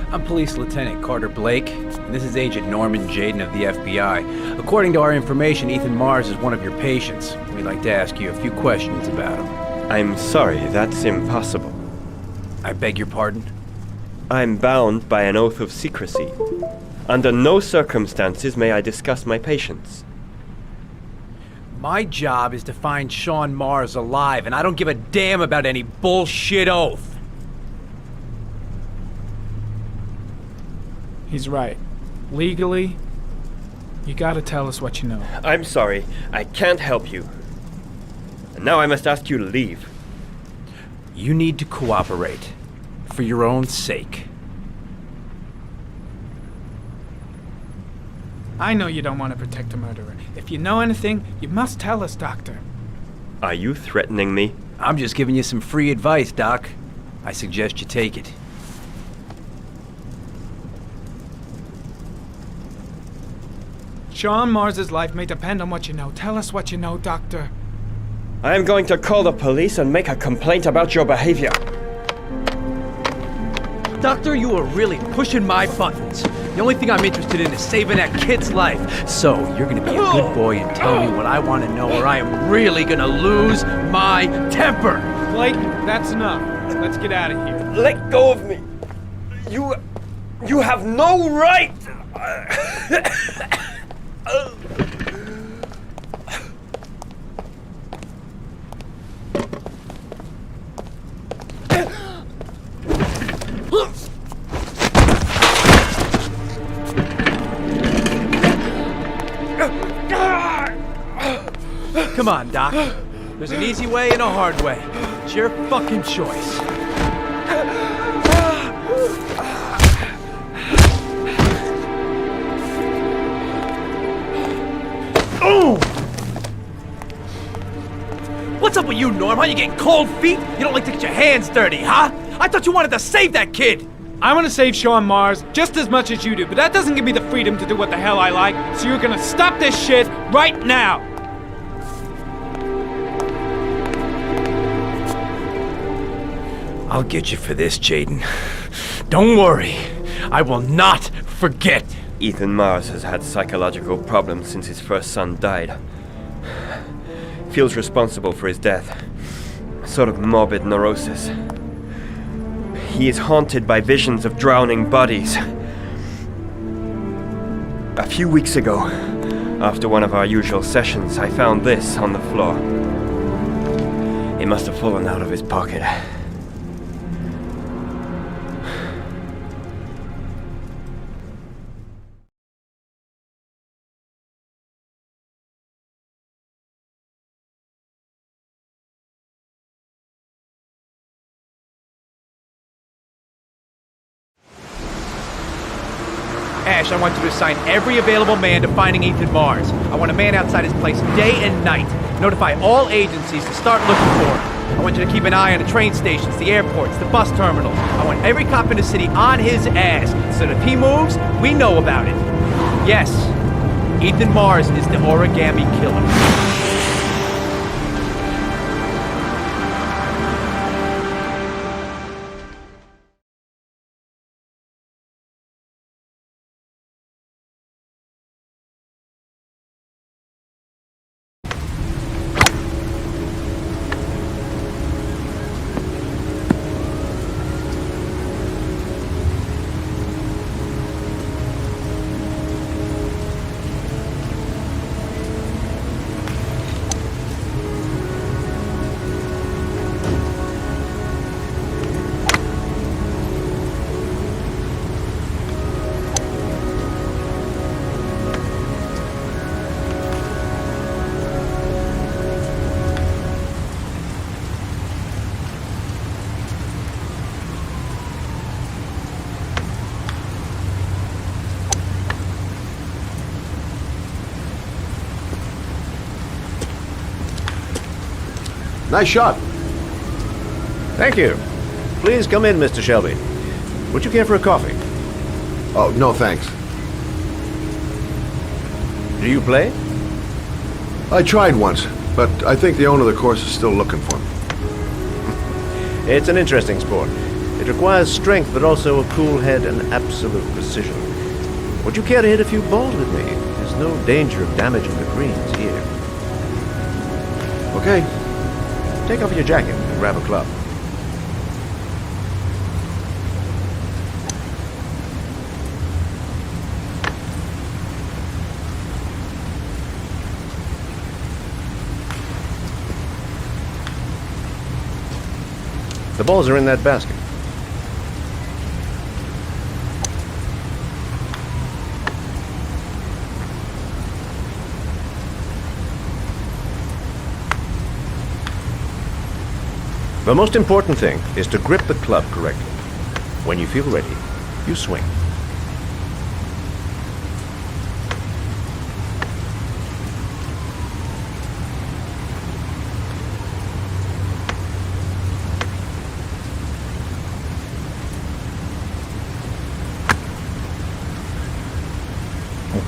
I'm Police Lieutenant Carter Blake, and this is Agent Norman Jaden of the FBI. According to our information, Ethan Mars is one of your patients. We'd like to ask you a few questions about him. I'm sorry, that's impossible. I beg your pardon? I'm bound by an oath of secrecy. Under no circumstances may I discuss my patients. My job is to find Sean Mars alive, and I don't give a damn about any bullshit oath. He's right. Legally, you gotta tell us what you know. I'm sorry, I can't help you. And now I must ask you to leave. You need to cooperate, for your own sake. I know you don't want to protect a murderer. If you know anything, you must tell us, Doctor. Are you threatening me? I'm just giving you some free advice, Doc. I suggest you take it. Sean Mars's life may depend on what you know. Tell us what you know, Doctor. I am going to call the police and make a complaint about your behavior. Doctor, you are really pushing my buttons. The only thing I'm interested in is saving that kid's life. So, you're gonna be a good boy and tell me what I want to know, or I am really gonna lose my temper. Blake, that's enough. Let's get out of here. Let go of me. You have no right. Come on, Doc. There's an easy way and a hard way. It's your fucking choice. Oh! What's up with you, Norm? Huh? You getting cold feet? You don't like to get your hands dirty, huh? I thought you wanted to save that kid! I want to save Sean Mars just as much as you do, but that doesn't give me the freedom to do what the hell I like, so you're gonna stop this shit right now! I'll get you for this, Jaden. Don't worry. I will not forget. Ethan Mars has had psychological problems since his first son died. Feels responsible for his death. A sort of morbid neurosis. He is haunted by visions of drowning bodies. A few weeks ago, after one of our usual sessions, I found this on the floor. It must have fallen out of his pocket. Ash, I want you to assign every available man to finding Ethan Mars. I want a man outside his place day and night. Notify all agencies to start looking for him. I want you to keep an eye on the train stations, the airports, the bus terminals. I want every cop in the city on his ass, so that if he moves, we know about it. Yes, Ethan Mars is the origami killer. Nice shot. Thank you. Please come in, Mr. Shelby. Would you care for a coffee? Oh, no thanks. Do you play? I tried once, but I think the owner of the course is still looking for me. It's an interesting sport. It requires strength, but also a cool head and absolute precision. Would you care to hit a few balls with me? There's no danger of damaging the greens here. Okay. Take off your jacket and grab a club. The balls are in that basket. The most important thing is to grip the club correctly. When you feel ready, you swing.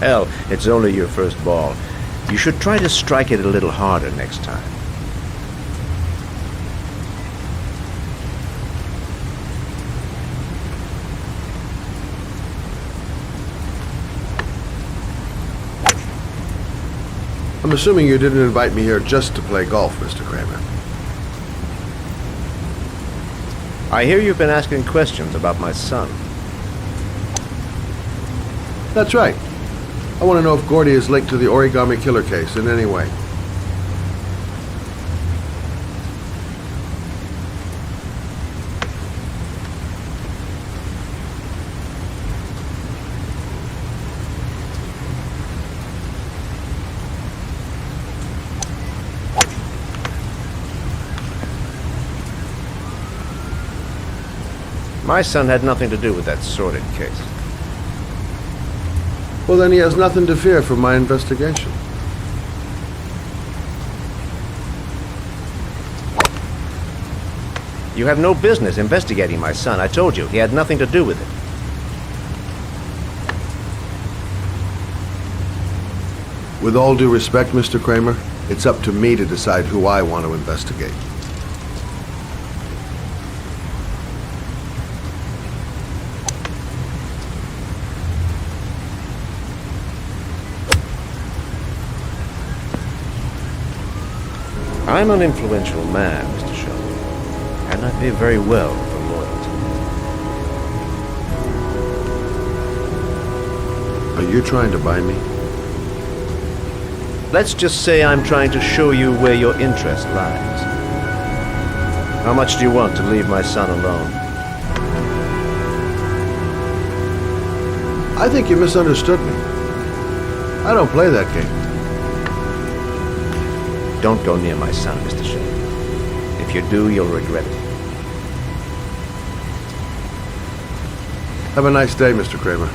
Well, it's only your first ball. You should try to strike it a little harder next time. I'm assuming you didn't invite me here just to play golf, Mr. Kramer. I hear you've been asking questions about my son. That's right. I want to know if Gordy is linked to the origami killer case in any way. My son had nothing to do with that sordid case. Well, then he has nothing to fear from my investigation. You have no business investigating my son. I told you, he had nothing to do with it. With all due respect, Mr. Kramer, it's up to me to decide who I want to investigate. I'm an influential man, Mr. Shelby, and I pay very well for loyalty. Are you trying to buy me? Let's just say I'm trying to show you where your interest lies. How much do you want to leave my son alone? I think you misunderstood me. I don't play that game. Don't go near my son, Mr. Shelby. If you do, you'll regret it. Have a nice day, Mr. Kramer.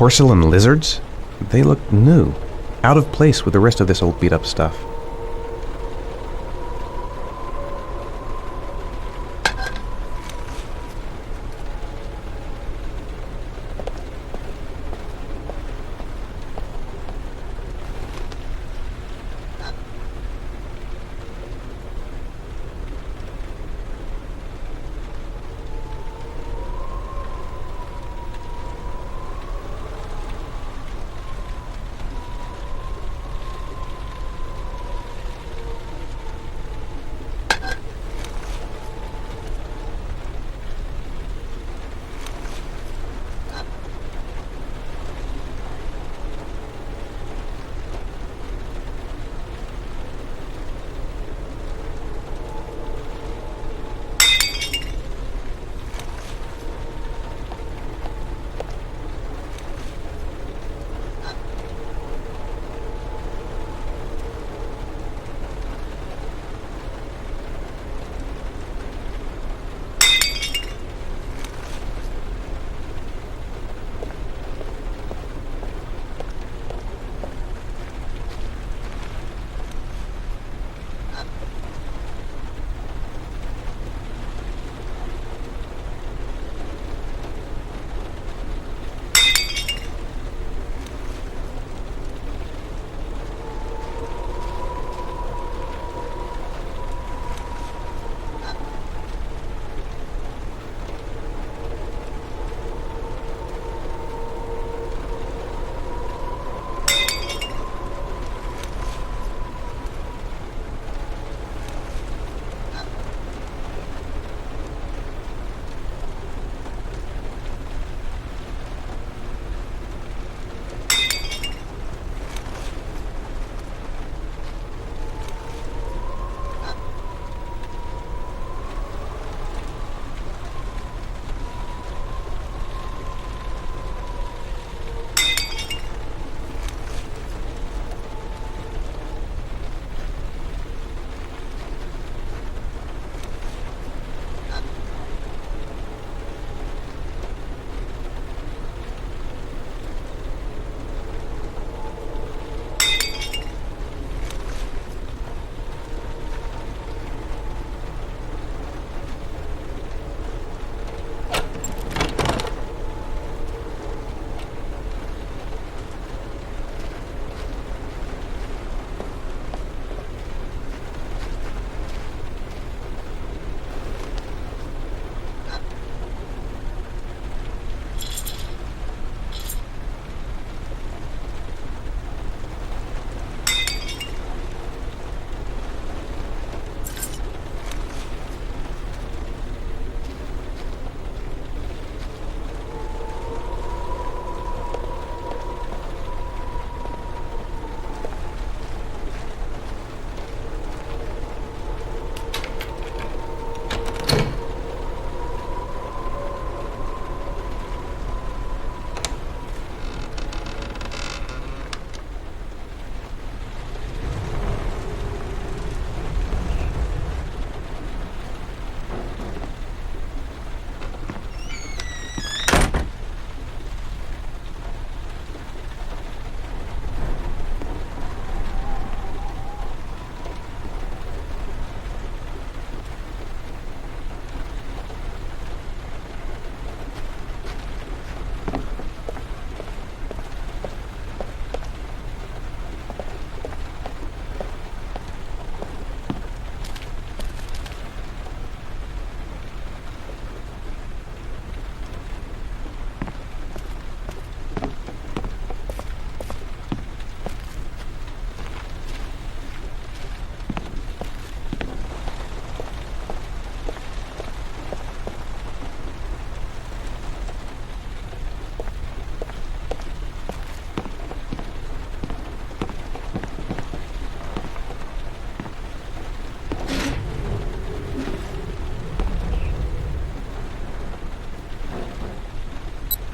Porcelain lizards? They look new, out of place with the rest of this old beat-up stuff.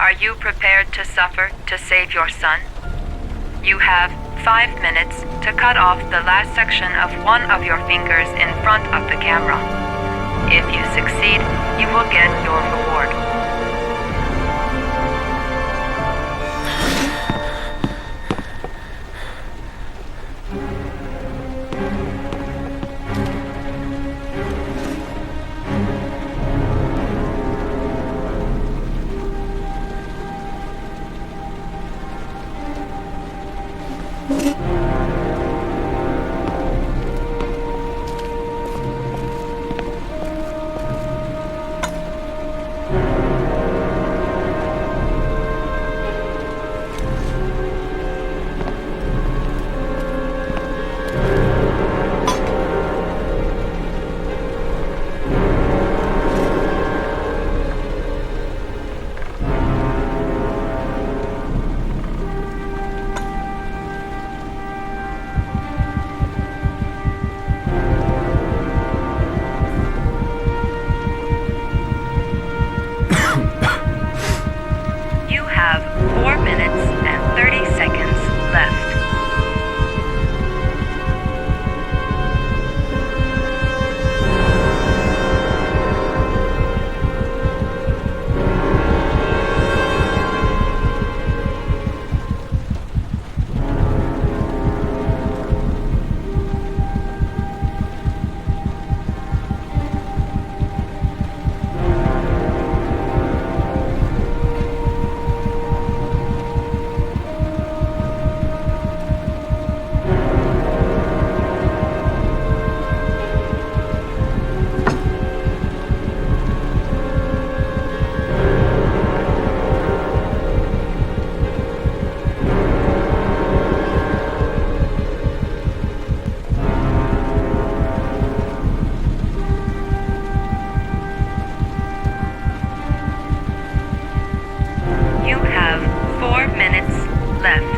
Are you prepared to suffer to save your son? You have 5 minutes to cut off the last section of one of your fingers in front of the camera. If you succeed, you will get your reward. You have 4 minutes and 30 seconds left. You have 4 minutes left.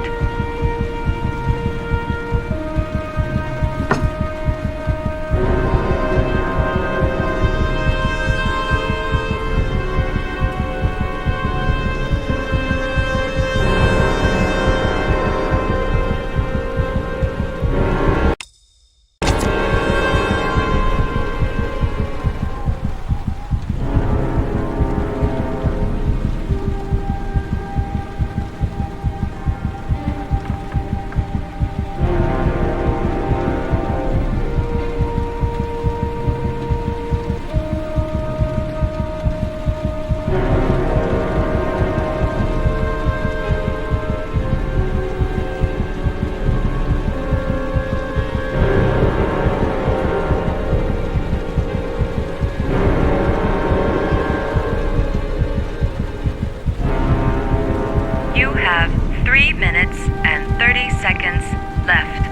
You have 3 minutes and 30 seconds left.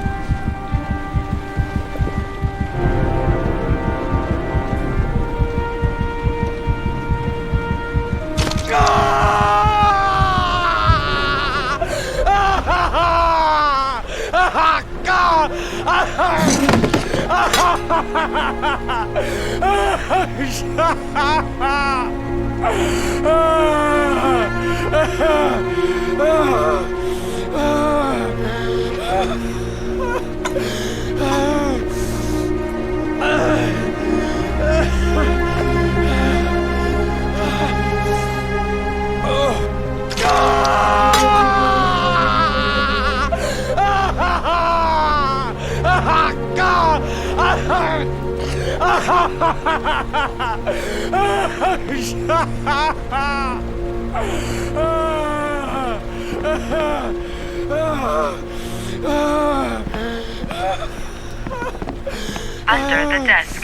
Under the desk.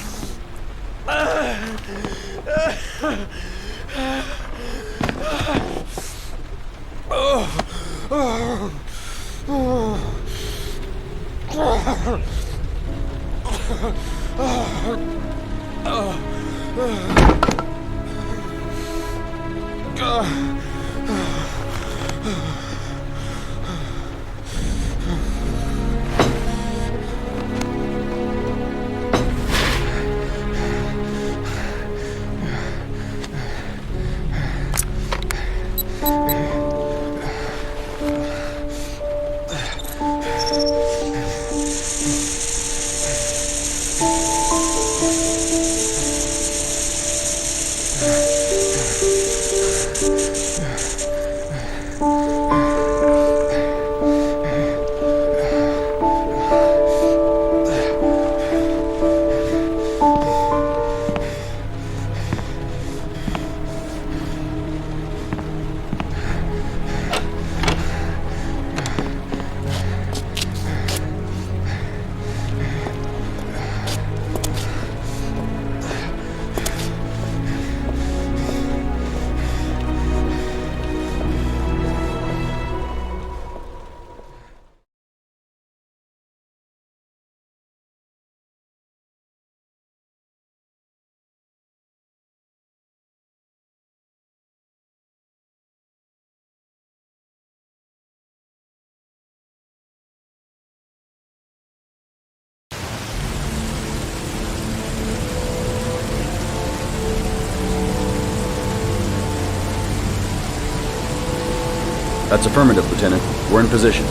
That's affirmative, Lieutenant. We're in position.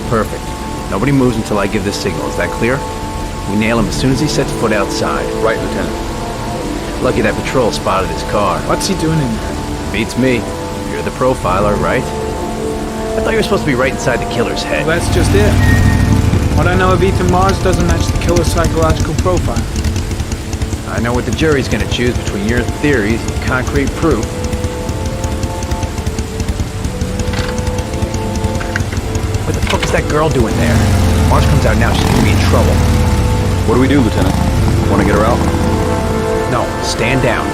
Perfect. Nobody moves until I give the signal. Is that clear? We nail him as soon as he sets foot outside. Right, Lieutenant. Lucky that patrol spotted his car. What's he doing in there? Beats me. You're the profiler, right? I thought you were supposed to be right inside the killer's head. Well, that's just it. What I know of Ethan Mars doesn't match the killer's psychological profile. I know what the jury's gonna choose between your theories and concrete proof. What the fuck is that girl doing there? Mars comes out now, she's gonna be in trouble. What do we do, Lieutenant? Want to get her out? No, stand down.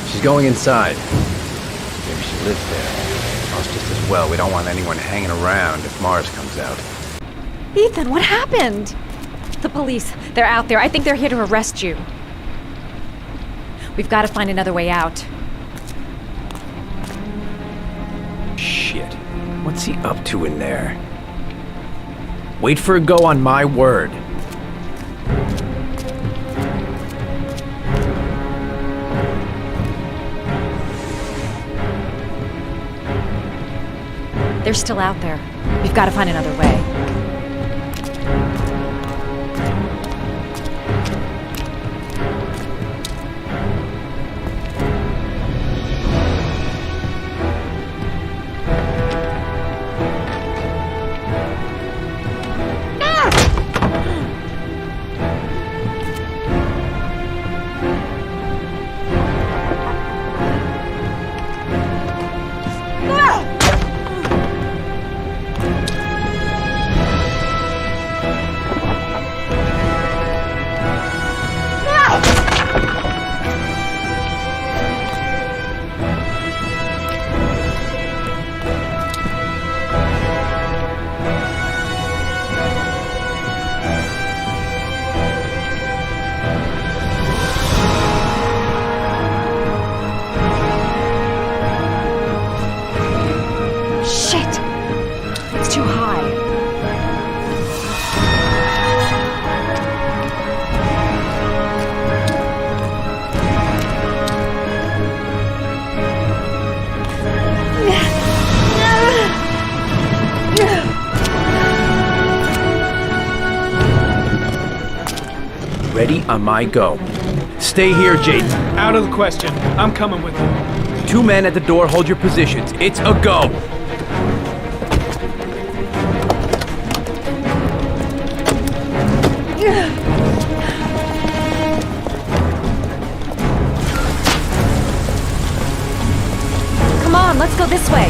She's going inside. Maybe she lives there. Or just as well, we don't want anyone hanging around if Mars comes out. Ethan, what happened? The police, they're out there. I think they're here to arrest you. We've got to find another way out. Shit. What's he up to in there? Wait for a go on my word. They're still out there. We've got to find another way. Ready on my go. Stay here, Jaden. Out of the question. I'm coming with you. 2 men at the door, hold your positions. It's a go. Come on, let's go this way.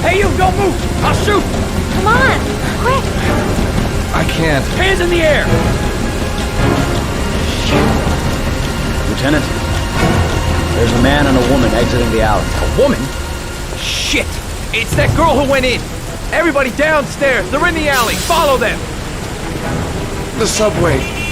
Hey, you, don't move! I'll shoot! Come on, quick! I can't. Hands in the air! Lieutenant, there's a man and a woman exiting the alley. A woman? Shit! It's that girl who went in! Everybody downstairs! They're in the alley! Follow them! The subway.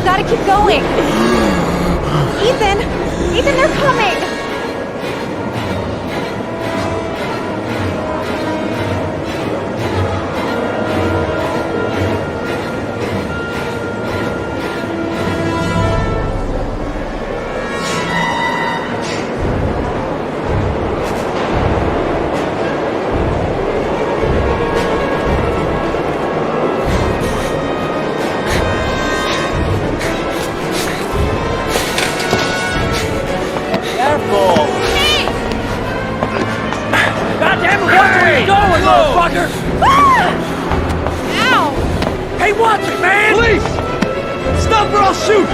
gotta keep going. Ethan! Ethan, they're coming! Hey, watch it, man! Police! Stop or I'll shoot!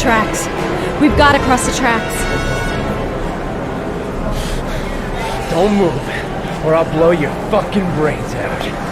Tracks. We've got to cross the tracks. Don't move, or I'll blow your fucking brains out.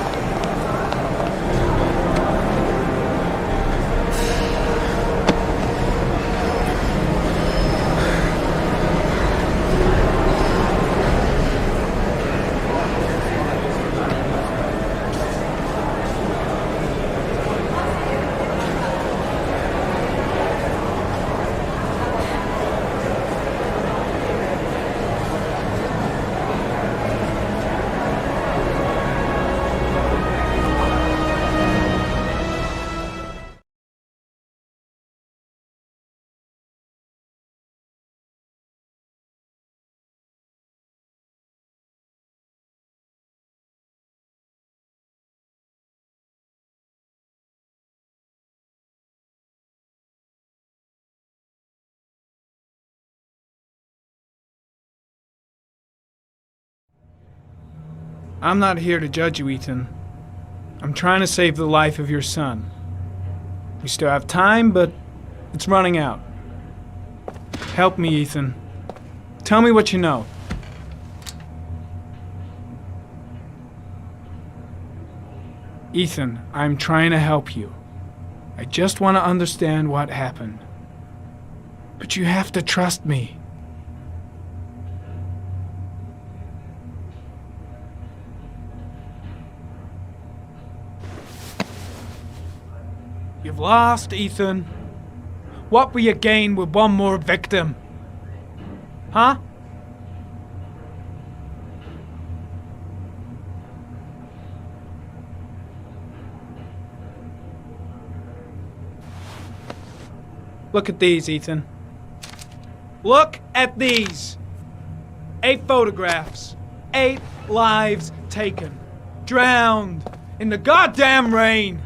I'm not here to judge you, Ethan. I'm trying to save the life of your son. We still have time, but it's running out. Help me, Ethan. Tell me what you know. Ethan, I'm trying to help you. I just want to understand what happened. But you have to trust me. You've lost, Ethan. What will you gain with one more victim? Huh? Look at these, Ethan. Look at these. 8 photographs. 8 lives taken. Drowned in the goddamn rain.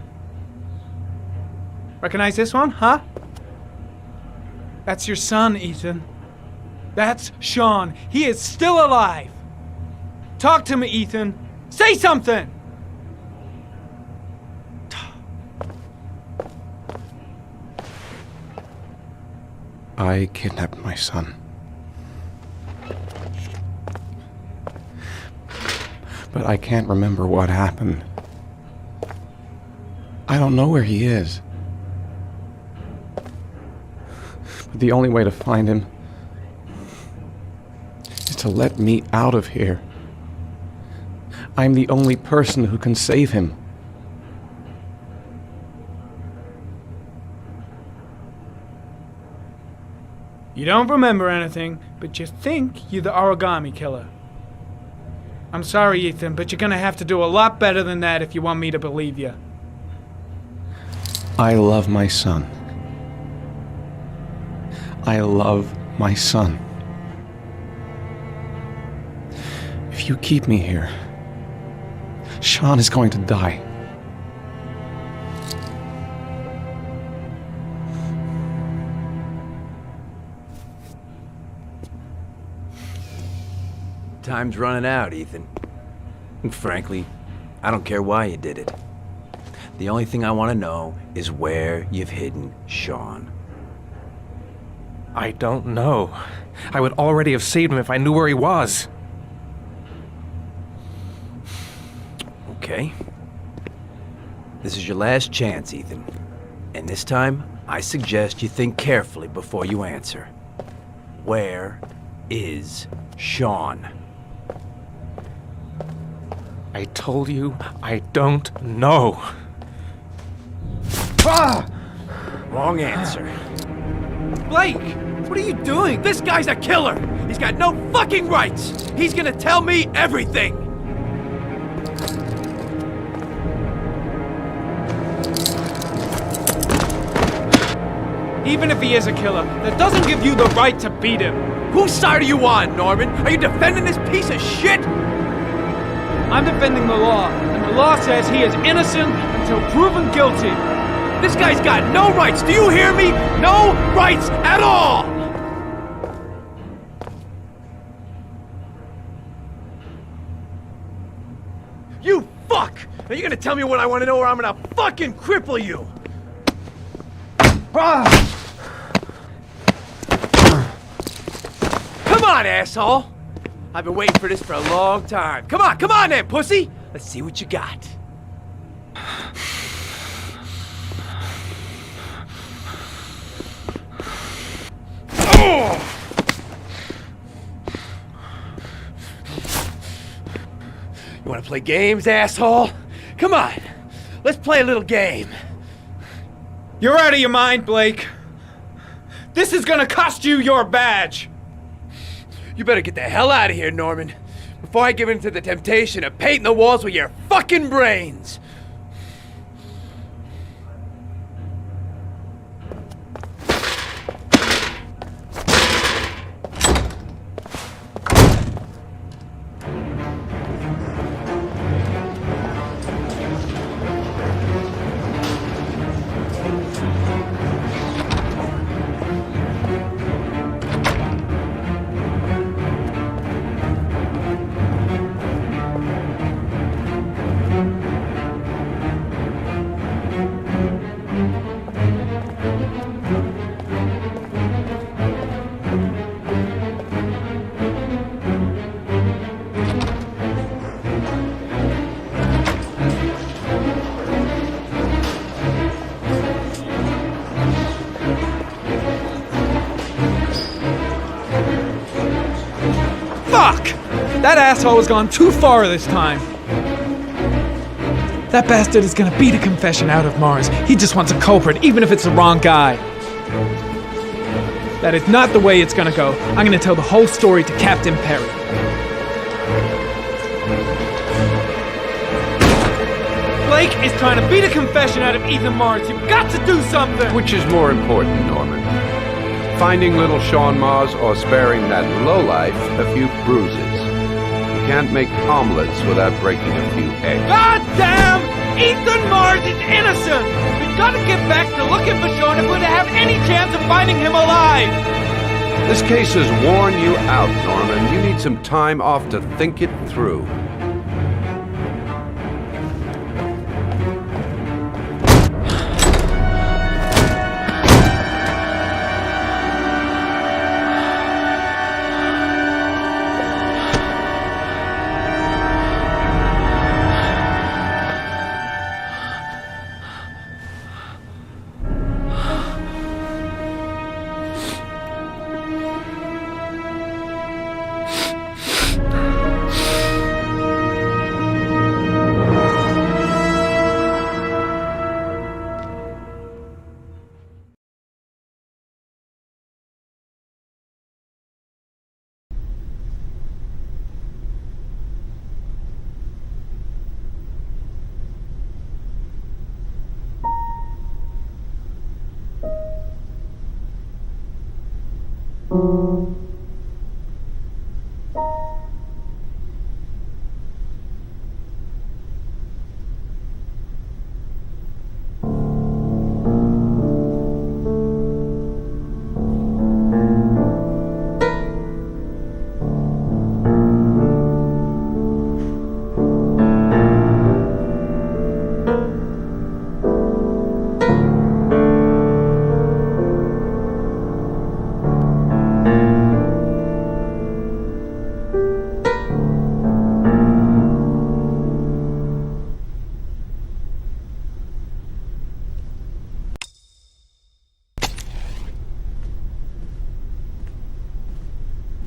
Recognize this one, huh? That's your son, Ethan. That's Sean. He is still alive. Talk to me, Ethan. Say something! I kidnapped my son. But I can't remember what happened. I don't know where he is. But the only way to find him is to let me out of here. I'm the only person who can save him. You don't remember anything, but you think you're the origami killer. I'm sorry, Ethan, but you're gonna have to do a lot better than that if you want me to believe you. I love my son. I love my son. If you keep me here, Sean is going to die. Time's running out, Ethan. And frankly, I don't care why you did it. The only thing I want to know is where you've hidden Sean. I don't know. I would already have saved him if I knew where he was. Okay. This is your last chance, Ethan. And this time, I suggest you think carefully before you answer. Where is Sean? I told you, I don't know. Ah! Wrong answer. Blake! What are you doing? This guy's a killer! He's got no fucking rights! He's gonna tell me everything! Even if he is a killer, that doesn't give you the right to beat him. Whose side are you on, Norman? Are you defending this piece of shit? I'm defending the law, and the law says he is innocent until proven guilty. This guy's got no rights, do you hear me? No rights at all! You fuck! Are you gonna tell me what I want to know or I'm gonna fucking cripple you? Come on, asshole! I've been waiting for this for a long time. Come on then, pussy! Let's see what you got. You wanna play games, asshole? Come on, let's play a little game. You're out of your mind, Blake. This is gonna cost you your badge. You better get the hell out of here, Norman, before I give in to the temptation of painting the walls with your fucking brains. Fuck! That asshole has gone too far this time. That bastard is gonna beat a confession out of Mars. He just wants a culprit, even if it's the wrong guy. That is not the way it's gonna go. I'm gonna tell the whole story to Captain Perry. Blake is trying to beat a confession out of Ethan Mars. You've got to do something! Which is more important, Norman? Finding little Sean Mars or sparing that lowlife a few bruises? You can't make omelets without breaking a few eggs. God damn! Ethan Mars is innocent! We've got to get back to looking for Sean if we're to have any chance of finding him alive! This case has worn you out, Norman. You need some time off to think it through.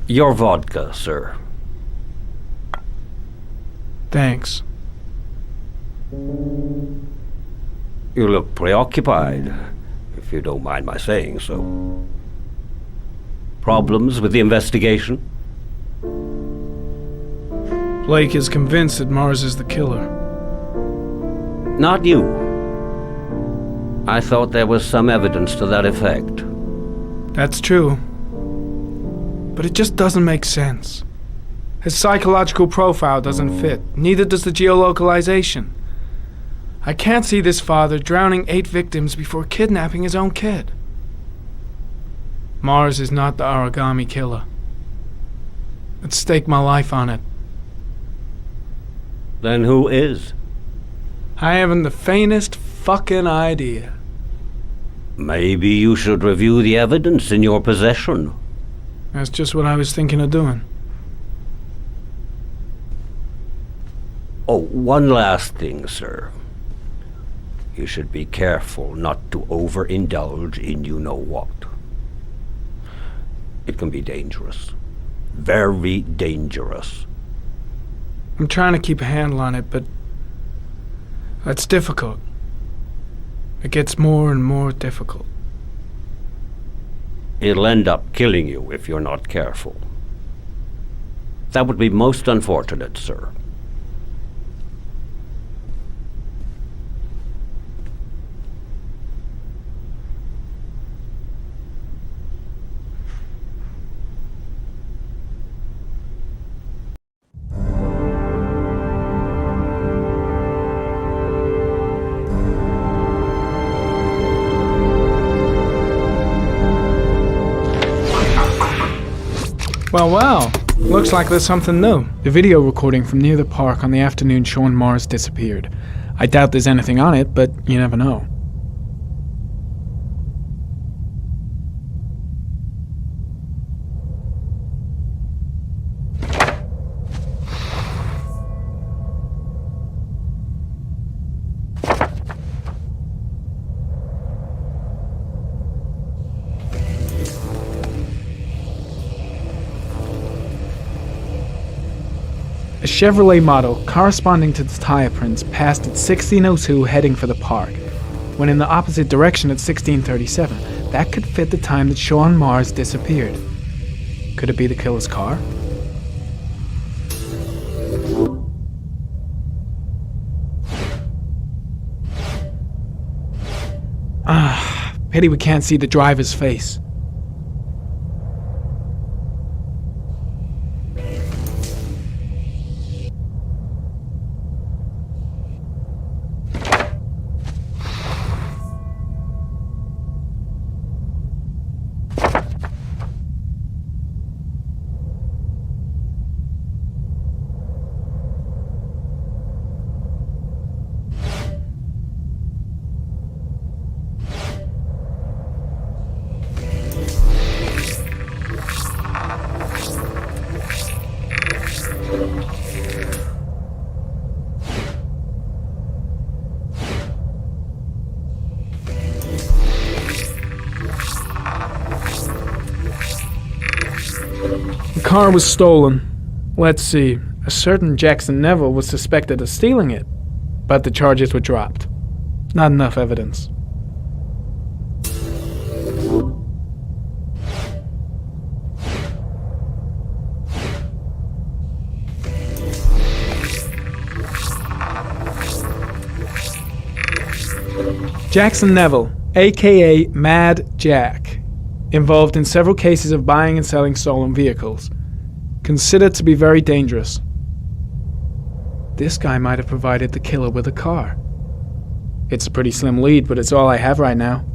Your vodka, sir. Thanks. You look preoccupied, if you don't mind my saying so. Problems with the investigation? Blake is convinced that Mars is the killer. Not you. I thought there was some evidence to that effect. That's true. But it just doesn't make sense. His psychological profile doesn't fit. Neither does the geolocalization. I can't see this father drowning 8 victims before kidnapping his own kid. Mars is not the origami killer. I'd stake my life on it. Then who is? I haven't the faintest fucking idea. Maybe you should review the evidence in your possession. That's just what I was thinking of doing. Oh, one last thing, sir. You should be careful not to overindulge in you-know-what. It can be dangerous. Very dangerous. I'm trying to keep a handle on it, but that's difficult. It gets more and more difficult. It'll end up killing you if you're not careful. That would be most unfortunate, sir. Well, looks like there's something new. The video recording from near the park on the afternoon Sean Mars disappeared. I doubt there's anything on it, but you never know. A Chevrolet model corresponding to the tire prints passed at 16:02 heading for the park, when in the opposite direction at 16:37. That could fit the time that Sean Mars disappeared. Could it be the killer's car? Pity we can't see the driver's face. The car was stolen. Let's see. A certain Jackson Neville was suspected of stealing it, but the charges were dropped. Not enough evidence. Jackson Neville, aka Mad Jack. Involved in several cases of buying and selling stolen vehicles. Considered to be very dangerous. This guy might have provided the killer with a car. It's a pretty slim lead, but it's all I have right now.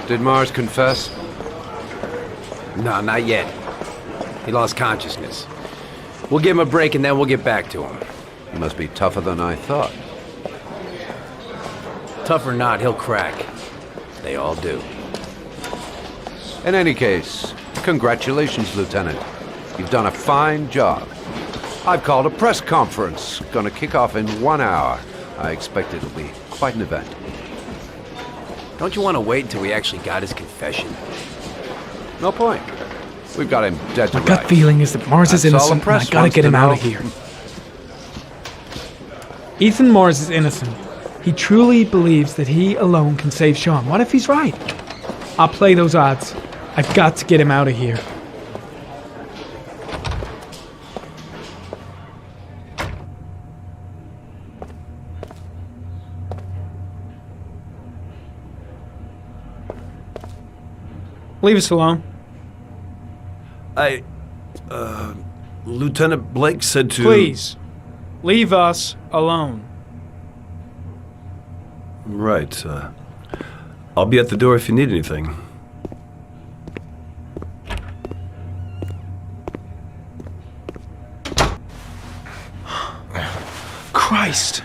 Did Mars confess? No, not yet. He lost consciousness. We'll give him a break and then we'll get back to him. He must be tougher than I thought. Tough or not, he'll crack. They all do. In any case, congratulations, Lieutenant. You've done a fine job. I've called a press conference. Gonna kick off in 1 hour. I expect it'll be quite an event. Don't you want to wait until we actually got his confession? No point. We've got him dead to My gut feeling is that Mars is That's all the innocent, and I press gotta wants get to him out know. of here. Ethan Mars is innocent. He truly believes that he alone can save Sean. What if he's right? I'll play those odds. I've got to get him out of here. Leave us alone. Lieutenant Blake said to... Please, leave us alone. Right, I'll be at the door if you need anything. Christ.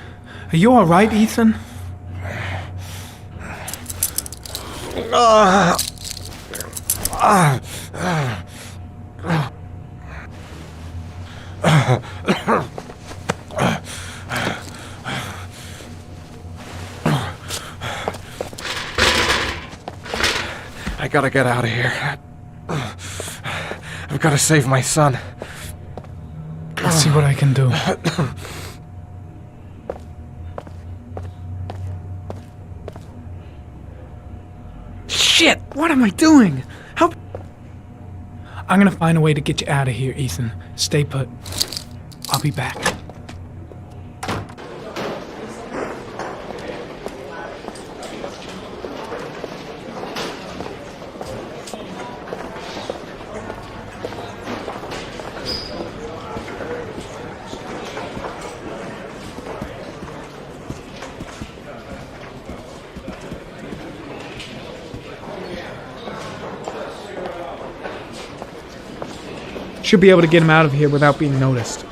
Are you all right, Ethan? I gotta get out of here. I've gotta save my son. Let's see what I can do. Shit! What am I doing? How... I'm gonna find a way to get you out of here, Ethan. Stay put. I'll be back. Should be able to get him out of here without being noticed.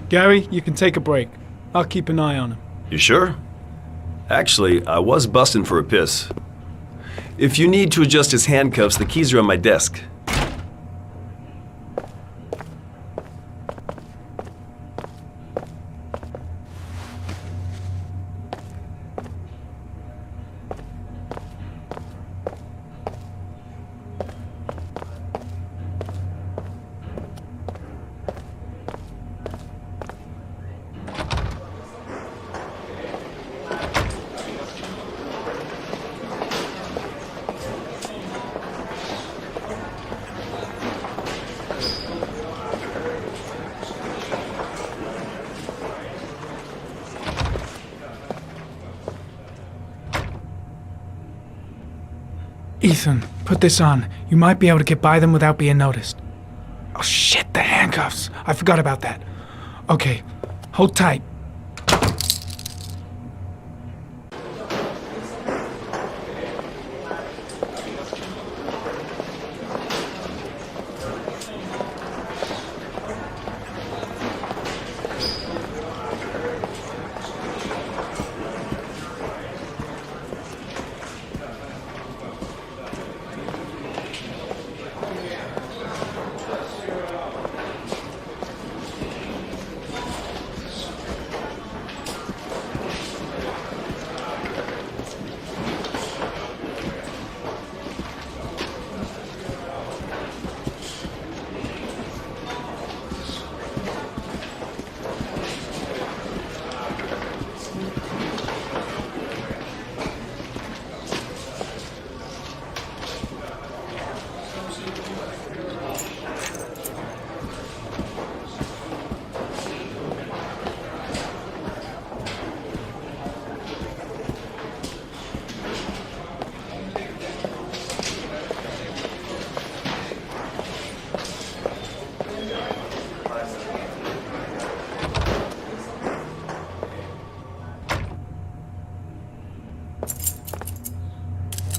Gary, you can take a break. I'll keep an eye on him. You sure? Actually, I was busting for a piss. If you need to adjust his handcuffs, the keys are on my desk. Ethan, put this on. You might be able to get by them without being noticed. Oh shit, the handcuffs. I forgot about that. Okay, hold tight.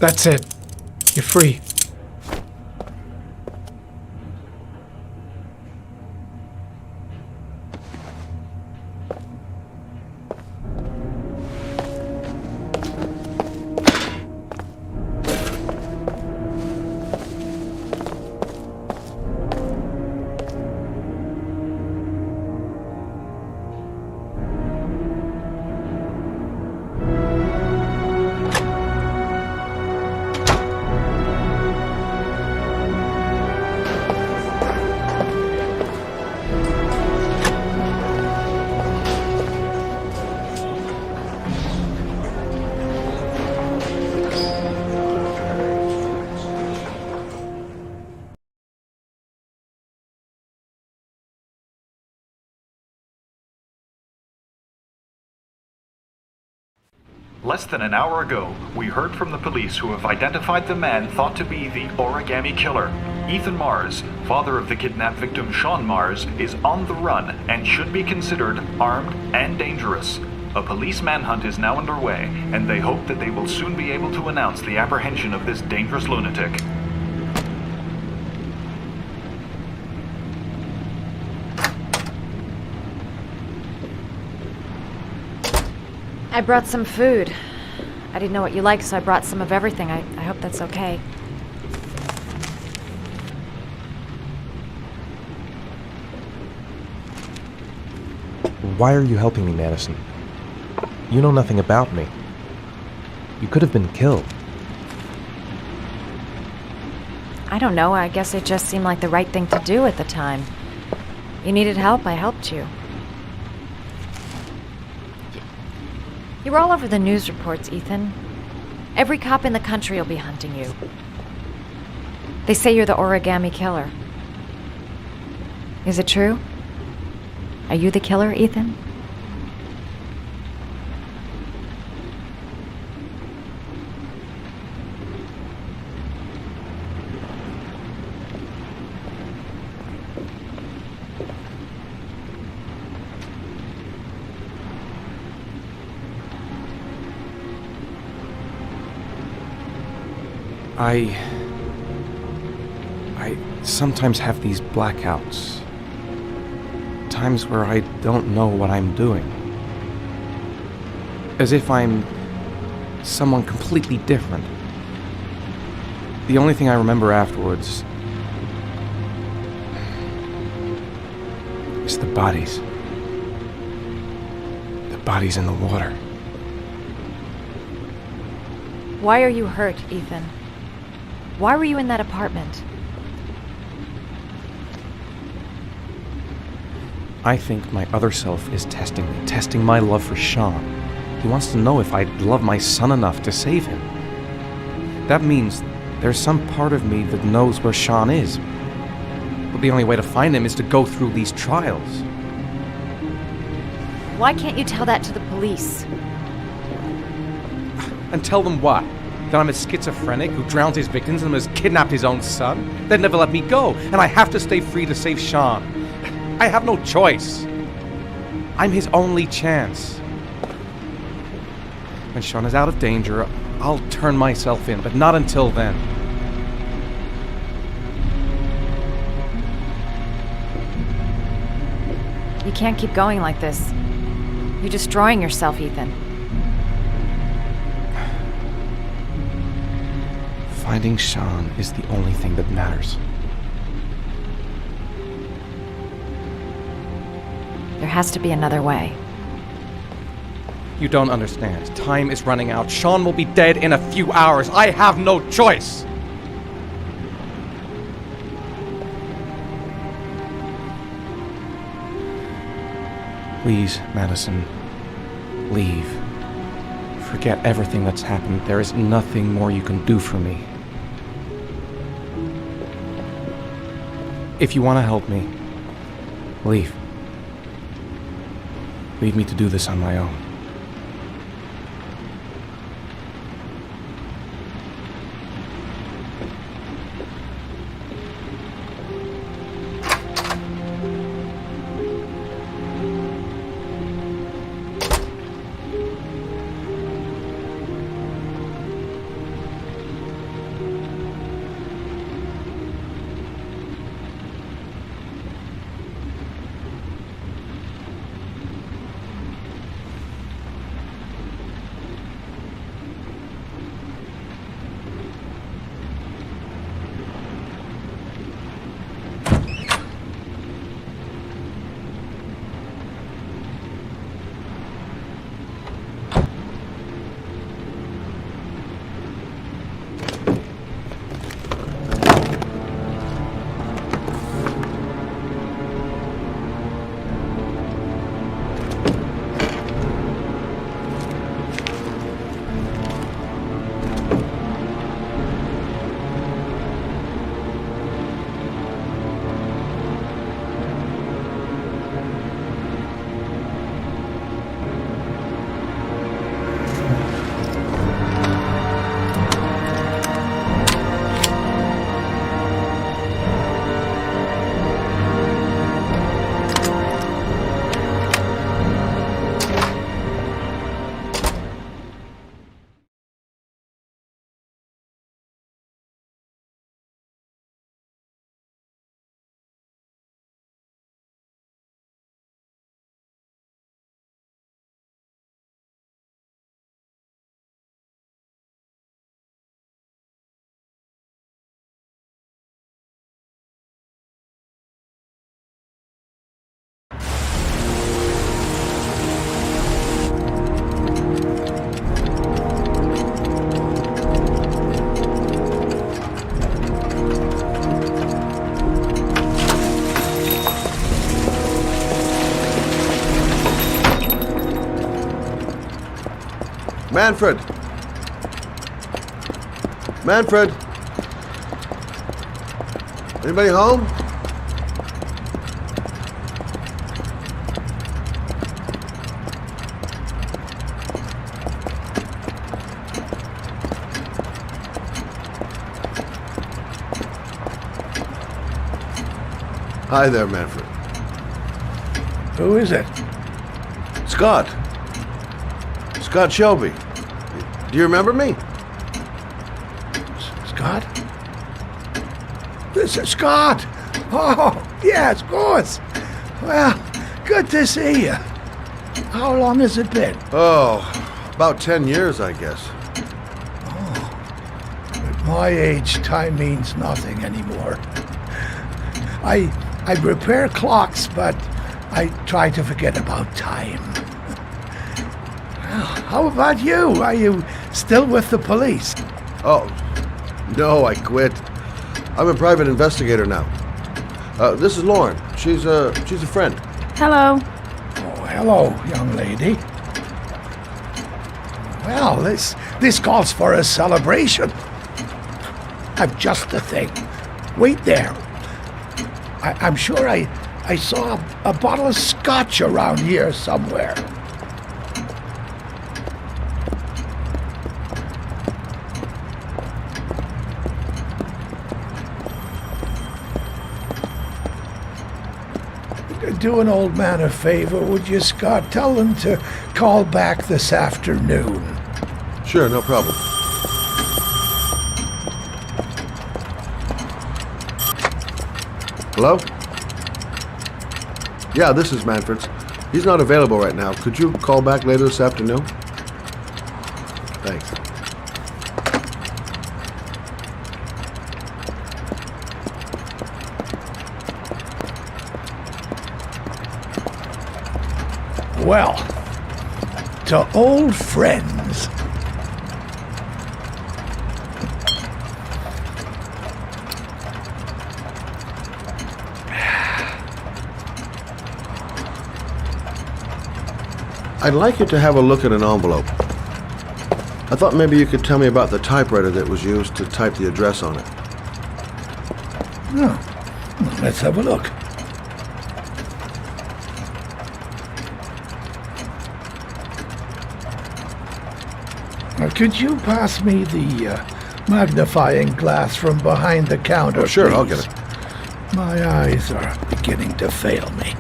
That's it. You're free. Less than an hour ago, we heard from the police who have identified the man thought to be the origami killer. Ethan Mars, father of the kidnapped victim Sean Mars, is on the run and should be considered armed and dangerous. A police manhunt is now underway, and they hope that they will soon be able to announce the apprehension of this dangerous lunatic. I brought some food. I didn't know what you liked, so I brought some of everything. I hope that's okay. Why are you helping me, Madison? You know nothing about me. You could have been killed. I don't know. I guess it just seemed like the right thing to do at the time. You needed help, I helped you. You were all over the news reports, Ethan. Every cop in the country will be hunting you. They say you're the origami killer. Is it true? Are you the killer, Ethan? I sometimes have these blackouts. times where I don't know what I'm doing. As if I'm someone completely different. The only thing I remember afterwards is the bodies. The bodies in the water. Why are you hurt, Ethan? Why were you in that apartment? I think my other self is testing me, testing my love for Sean. He wants to know if I'd love my son enough to save him. That means there's some part of me that knows where Sean is. But the only way to find him is to go through these trials. Why can't you tell that to the police? And tell them what? That I'm a schizophrenic who drowns his victims and has kidnapped his own son? They'd never let me go, and I have to stay free to save Sean. I have no choice. I'm his only chance. When Sean is out of danger, I'll turn myself in, but not until then. You can't keep going like this. You're destroying yourself, Ethan. Finding Sean is the only thing that matters. There has to be another way. You don't understand. Time is running out. Sean will be dead in a few hours. I have no choice. Please, Madison, leave. Forget everything that's happened. There is nothing more you can do for me. If you want to help me, leave. Leave me to do this on my own. Manfred! Manfred! Anybody home? Hi there, Manfred. Who is it? Scott. Scott Shelby. Do you remember me? Scott? This is Scott! Oh, yes, of course! Well, Good to see you. How long has it been? Oh, about 10 years, I guess. At my age, time means nothing anymore. I repair clocks, but I try to forget about time. Well, how about you? Are you still with the police? Oh, no, I quit. I'm a private investigator now. This is Lauren. She's a friend. Hello. Oh, hello, young lady. Well, this calls for a celebration. I've just the thing. Wait there. I'm sure I saw a bottle of scotch around here somewhere. Do an old man a favor, would you, Scott? Tell them to call back this afternoon. Sure, no problem. Hello? Yeah, this is Manfred's. He's not available right now. Could you call back later this afternoon? Thanks. Well, to old friends. I'd like you to have a look at an envelope. I thought maybe you could tell me about the typewriter that was used to type the address on it. Oh, let's have a look. Could you pass me the magnifying glass from behind the counter, sure, please? I'll get it. My eyes are beginning to fail me.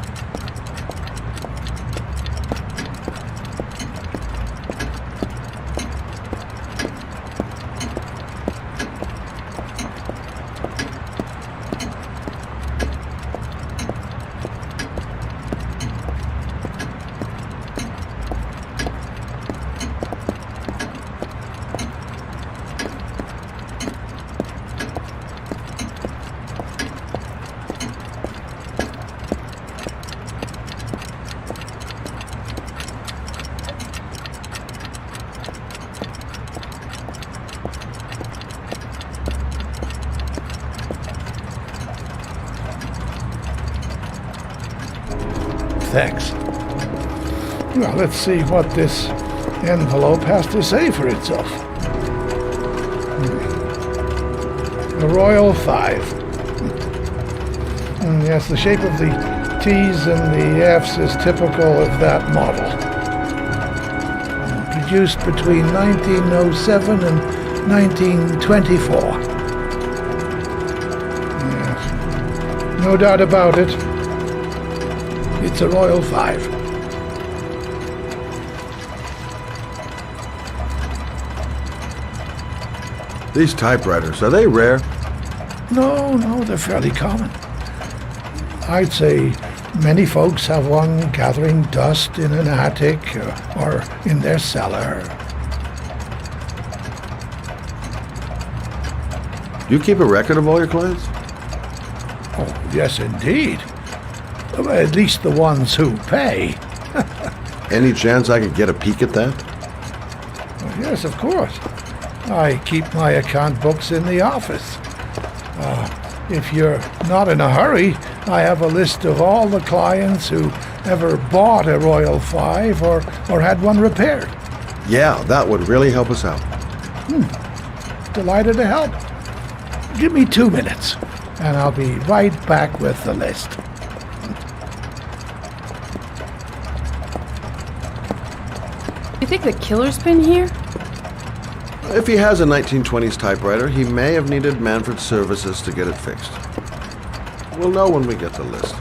Thanks. Well, let's see what this envelope has to say for itself. The Royal 5. Yes, the shape of the T's and the F's is typical of that model. Produced between 1907 and 1924. Yes. No doubt about it. It's a Royal 5. These typewriters, are they rare? No, they're fairly common. I'd say many folks have one gathering dust in an attic or in their cellar. Do you keep a record of all your clients? Oh, yes, indeed. At least the ones who pay. Any chance I could get a peek at that? Well, yes, of course. I keep my account books in the office. If you're not in a hurry, I have a list of all the clients who ever bought a Royal 5 or had one repaired. Yeah, that would really help us out. Delighted to help. Give me 2 minutes, and I'll be right back with the list. You think the killer's been here? If he has a 1920s typewriter, he may have needed Manfred's services to get it fixed. We'll know when we get the list.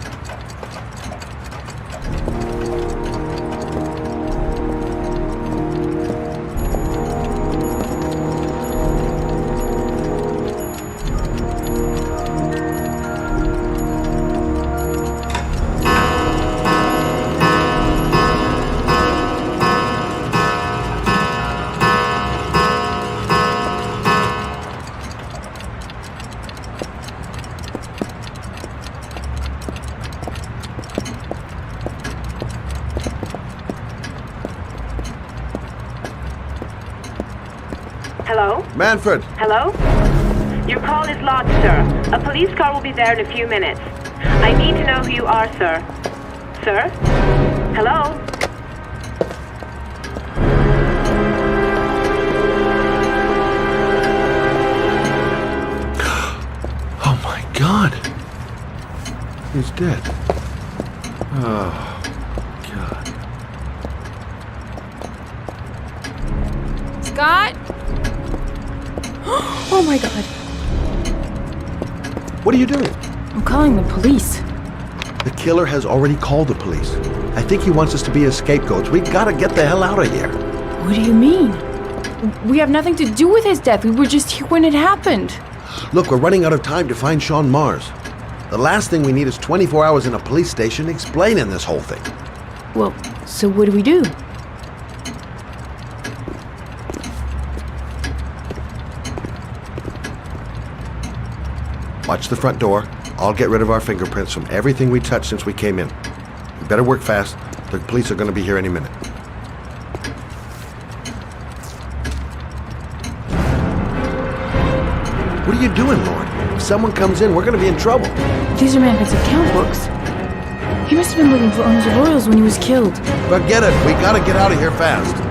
Hello? Manfred! Hello? Your call is lodged, sir. A police car will be there in a few minutes. I need to know who you are, sir. Sir? Hello? Oh my God! He's dead. Oh, God. Scott? Oh my God. What are you doing? I'm calling the police. The killer has already called the police. I think he wants us to be his scapegoats. We gotta get the hell out of here. What do you mean? We have nothing to do with his death. We were just here when it happened. Look, we're running out of time to find Sean Mars. The last thing we need is 24 hours in a police station explaining this whole thing. Well, so what do we do? Watch the front door. I'll get rid of our fingerprints from everything we touched since we came in. We better work fast. The police are going to be here any minute. What are you doing, Lauren? If someone comes in, we're going to be in trouble. These are Manfred's account books. He must have been looking for owners of oils when he was killed. Forget it. We got to get out of here fast.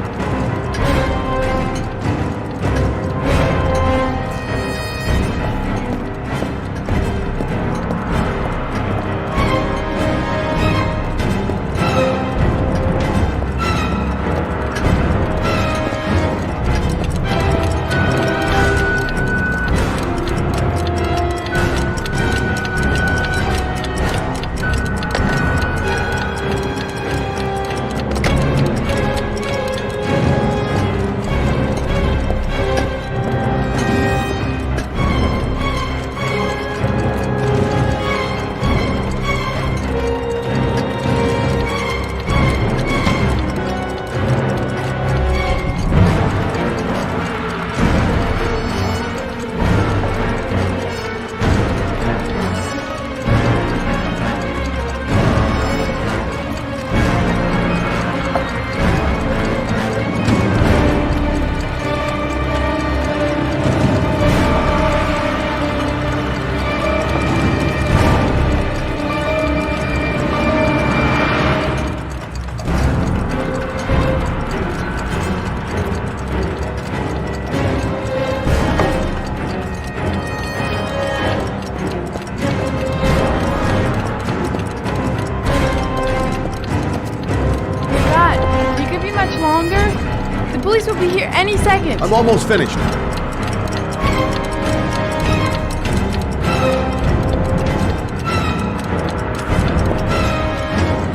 police will be here any second. I'm almost finished.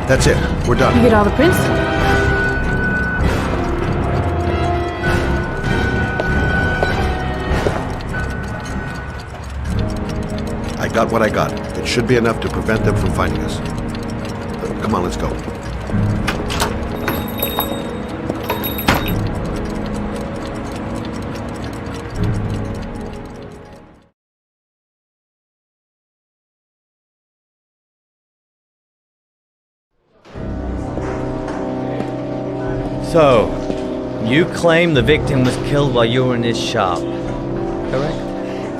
That's it. We're done. You get all the prints? I got what I got. It should be enough to prevent them from finding us. Come on, let's go. So, you claim the victim was killed while you were in his shop, correct?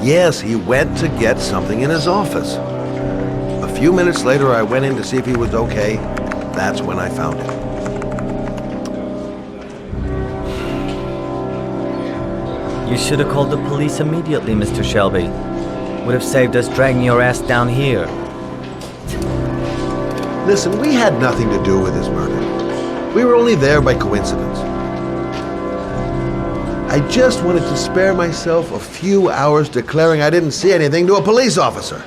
Yes, he went to get something in his office. A few minutes later, I went in to see if he was okay. That's when I found him. You should have called the police immediately, Mr. Shelby. Would have saved us dragging your ass down here. Listen, we had nothing to do with his murder. We were only there by coincidence. I just wanted to spare myself a few hours declaring I didn't see anything to a police officer.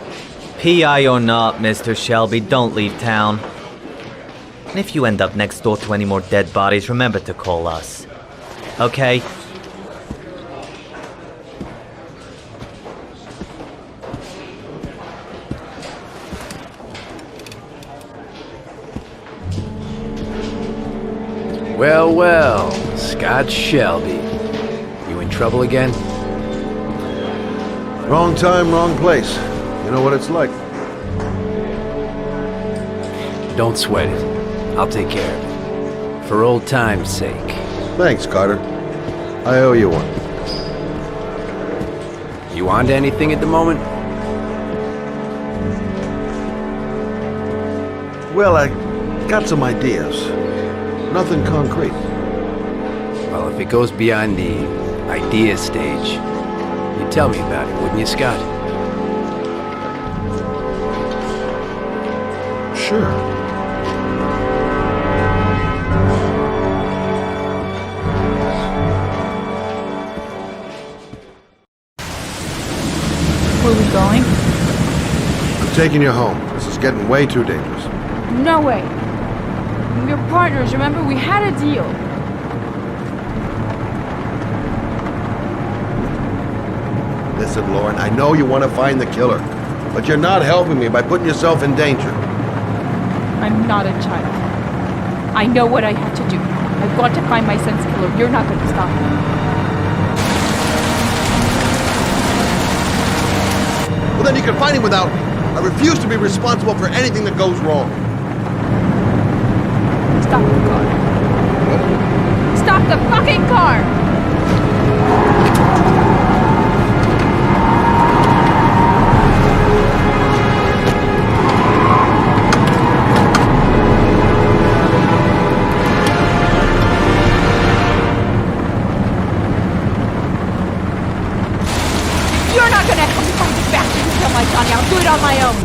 PI or not, Mr. Shelby, don't leave town. And if you end up next door to any more dead bodies, remember to call us. Okay? Well, well, Scott Shelby. You in trouble again? Wrong time, wrong place. You know what it's like. Don't sweat it. I'll take care of it. For old time's sake. Thanks, Carter. I owe you one. You on to anything at the moment? Well, I got some ideas. Nothing concrete. Well, if it goes beyond the idea stage, you'd tell me about it, wouldn't you, Scott? Sure. Where are we going? I'm taking you home. This is getting way too dangerous. No way. We're partners, remember? We had a deal. Listen, Lauren, I know you want to find the killer, but you're not helping me by putting yourself in danger. I'm not a child. I know what I have to do. I've got to find my son's killer. You're not going to stop me. Well, then you can find him without me. I refuse to be responsible for anything that goes wrong. Stop the car. Stop the fucking car! You're not gonna help me find this bastard who killed my Johnny. I'll do it on my own.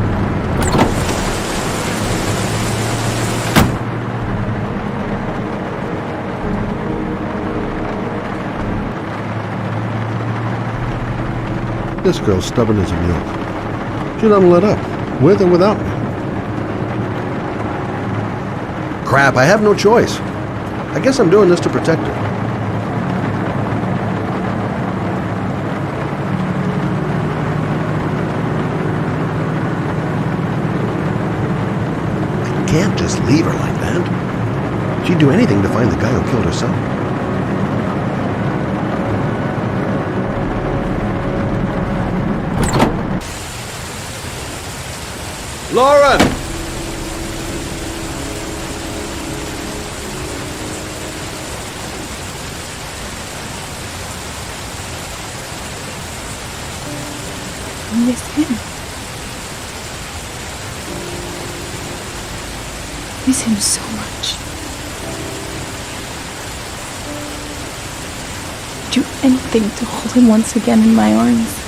This girl's stubborn as a mule. She doesn't let up, with or without me. Crap, I have no choice. I guess I'm doing this to protect her. I can't just leave her like that. She'd do anything to find the guy who killed her son. Lauren! I miss him. Miss him so much. Do anything to hold him once again in my arms.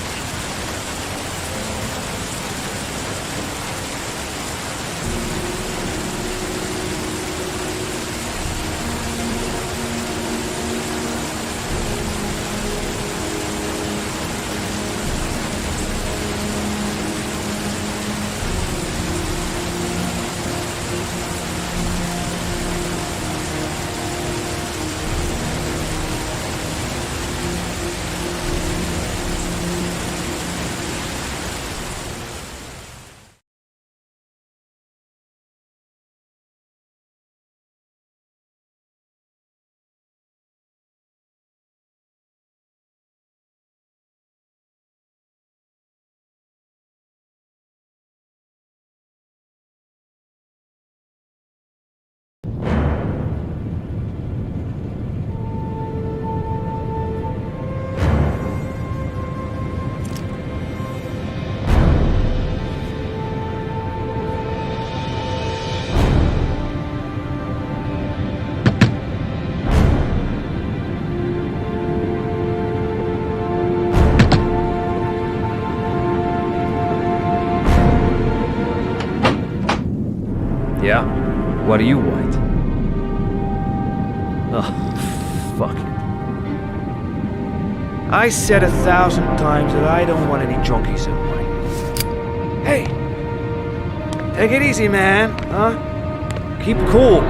Yeah? What do you want? Oh, fuck. I said 1,000 times that I don't want any junkies in mine. Hey! Take it easy, man, huh? Keep cool.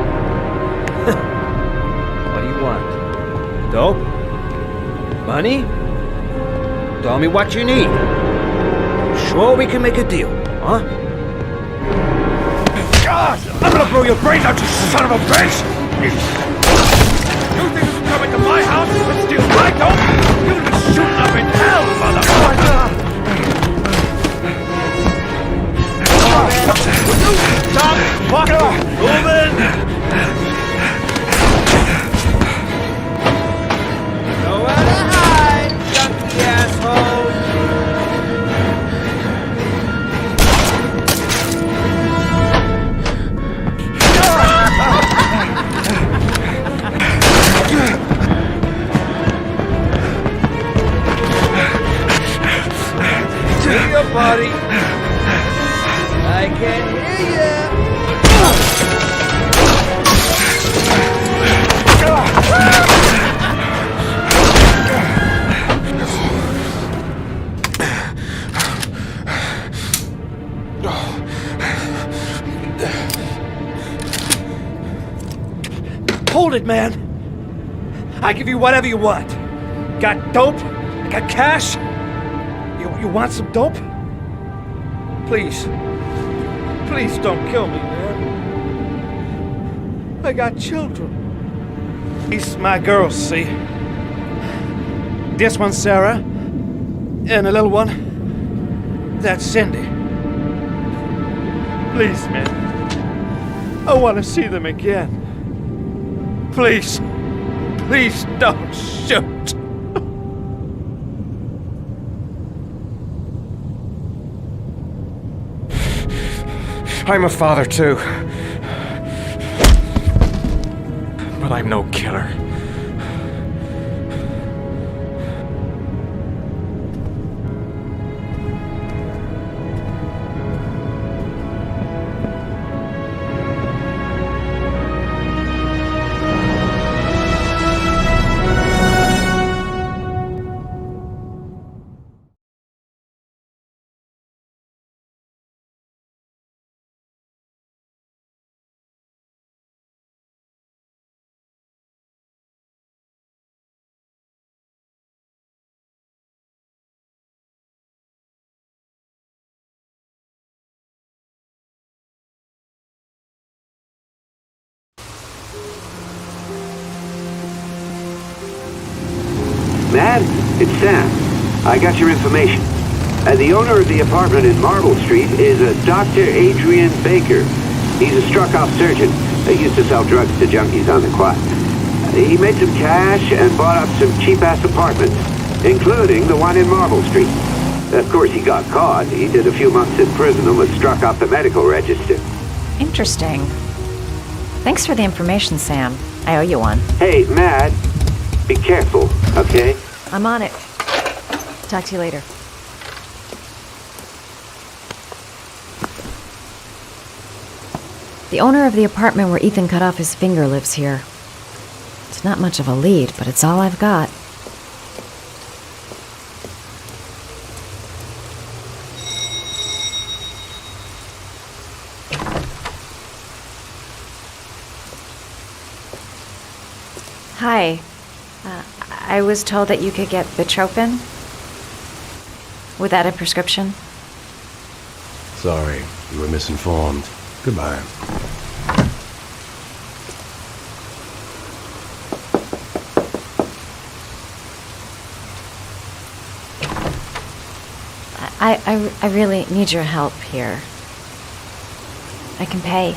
What do you want? Dope? Money? Tell me what you need. Sure we can make a deal, huh? God! I'm gonna blow your brains out, you son of a bitch! You think you can come into my house and steal my dope? You're gonna be shooting up in hell, motherfucker! Stop! Fucker! Moving! Nowhere to hide, junkie asshole! buddy. I can hear ya. Hold it, man. I give you whatever you want. Got dope? Got cash? You want some dope? Please. Please don't kill me, man. I got children. These my girls, see? This one's Sarah. And the little one, that's Cindy. Please, man. I want to see them again. Please. Please don't shoot. I'm a father too. But I'm no killer. Matt, it's Sam. I got your information. The owner of the apartment in Marble Street is a Dr. Adrian Baker. He's a struck-off surgeon. He used to sell drugs to junkies on the quad. He made some cash and bought up some cheap-ass apartments, including the one in Marble Street. Of course, he got caught. He did a few months in prison and was struck off the medical register. Interesting. Thanks for the information, Sam. I owe you one. Hey, Matt, be careful, okay? I'm on it. Talk to you later. The owner of the apartment where Ethan cut off his finger lives here. It's not much of a lead, but it's all I've got. Hi. I was told that you could get Bitropin. Without a prescription? Sorry, you were misinformed. Goodbye. I really need your help here. I can pay.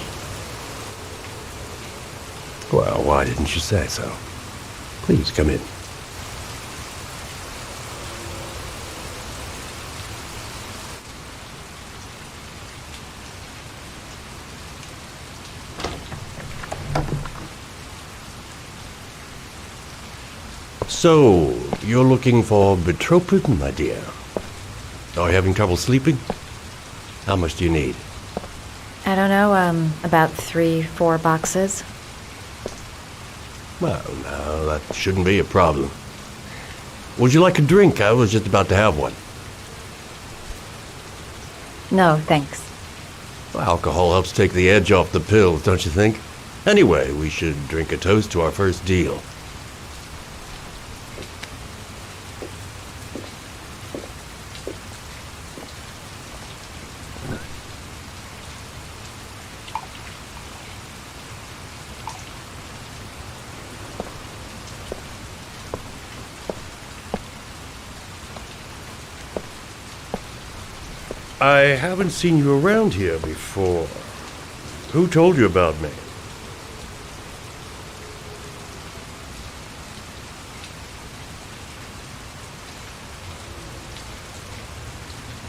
Well, why didn't you say so? Please come in. So, you're looking for Bitropin, my dear? Are you having trouble sleeping? How much do you need? I don't know, about 3-4 boxes. Well, no, that shouldn't be a problem. Would you like a drink? I was just about to have one. No, thanks. Well, alcohol helps take the edge off the pills, don't you think? Anyway, we should drink a toast to our first deal. I haven't seen you around here before. Who told you about me?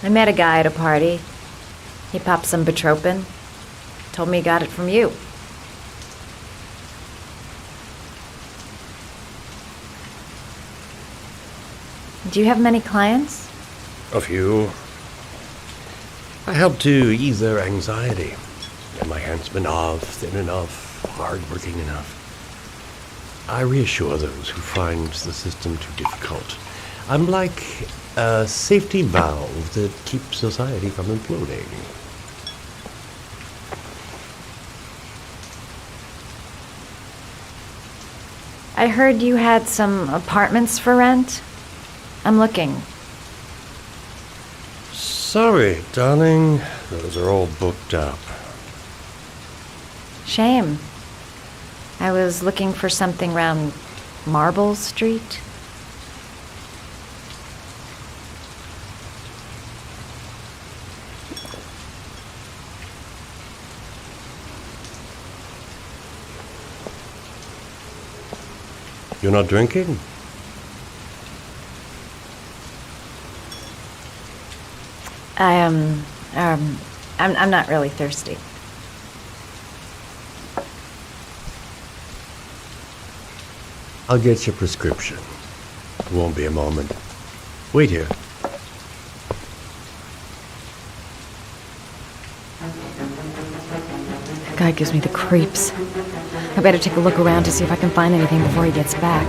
I met a guy at a party. He popped some Bitropin. Told me he got it from you. Do you have many clients? A few. I help to ease their anxiety. Get my henchmen off, thin enough, hard-working enough. I reassure those who find the system too difficult. I'm like a safety valve that keeps society from imploding. I heard you had some apartments for rent. I'm looking. Sorry, darling. Those are all booked up. Shame. I was looking for something around Marble Street. You're not drinking? I'm not really thirsty. I'll get your prescription. It won't be a moment. Wait here. That guy gives me the creeps. I better take a look around to see if I can find anything before he gets back.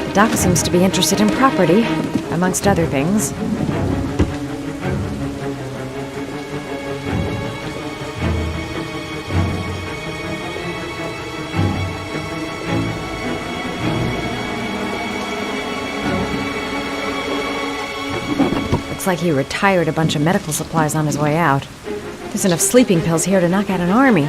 The doc seems to be interested in property, amongst other things. Looks like he retired a bunch of medical supplies on his way out. There's enough sleeping pills here to knock out an army.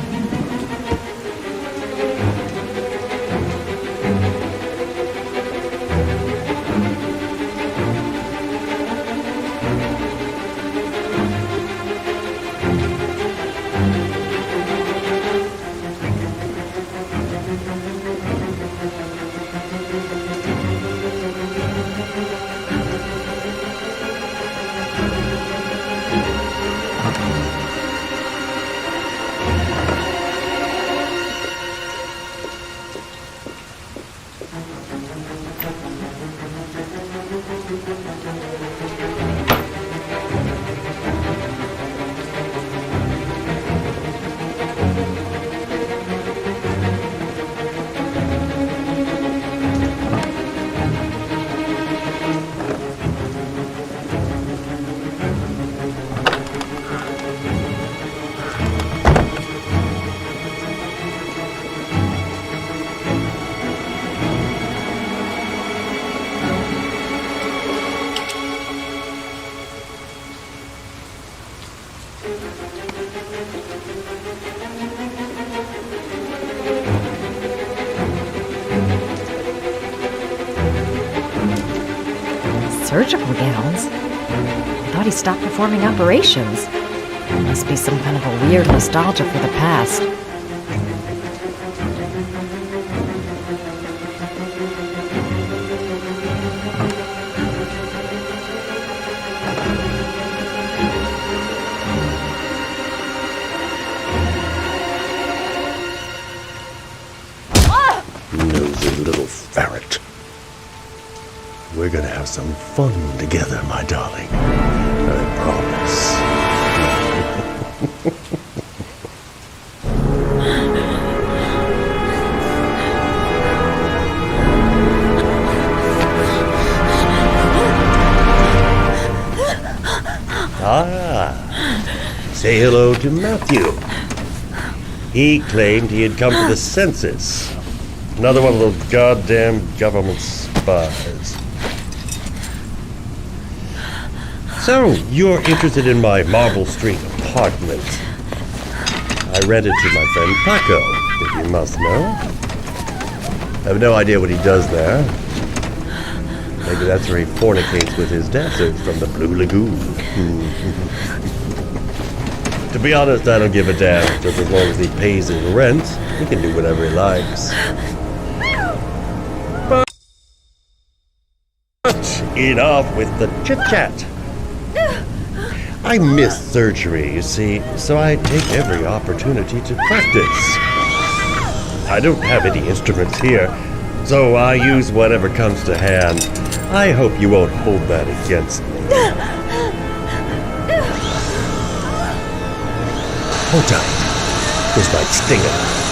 Surgical gowns? I thought he stopped performing operations. Must be some kind of a weird nostalgia for the past. Nosy little ferret. We're gonna have some fun together, my darling. I promise. Say hello to Matthew. He claimed he had come to the census. Another one of those goddamn government spies. So, you're interested in my Marble Street apartment. I rent it to my friend Paco, if you must know. I have no idea what he does there. Maybe that's where he fornicates with his dancers from the Blue Lagoon. To be honest, I don't give a damn. Just as long as he pays his rent, he can do whatever he likes. But enough with the chit-chat. I miss surgery, you see, so I take every opportunity to practice. I don't have any instruments here, so I use whatever comes to hand. I hope you won't hold that against me. Hold tight. This might sting him.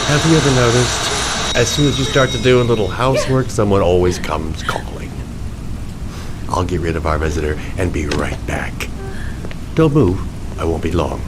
Have you ever noticed, as soon as you start to do a little housework, someone always comes calling? I'll get rid of our visitor and be right back. Don't move. I won't be long.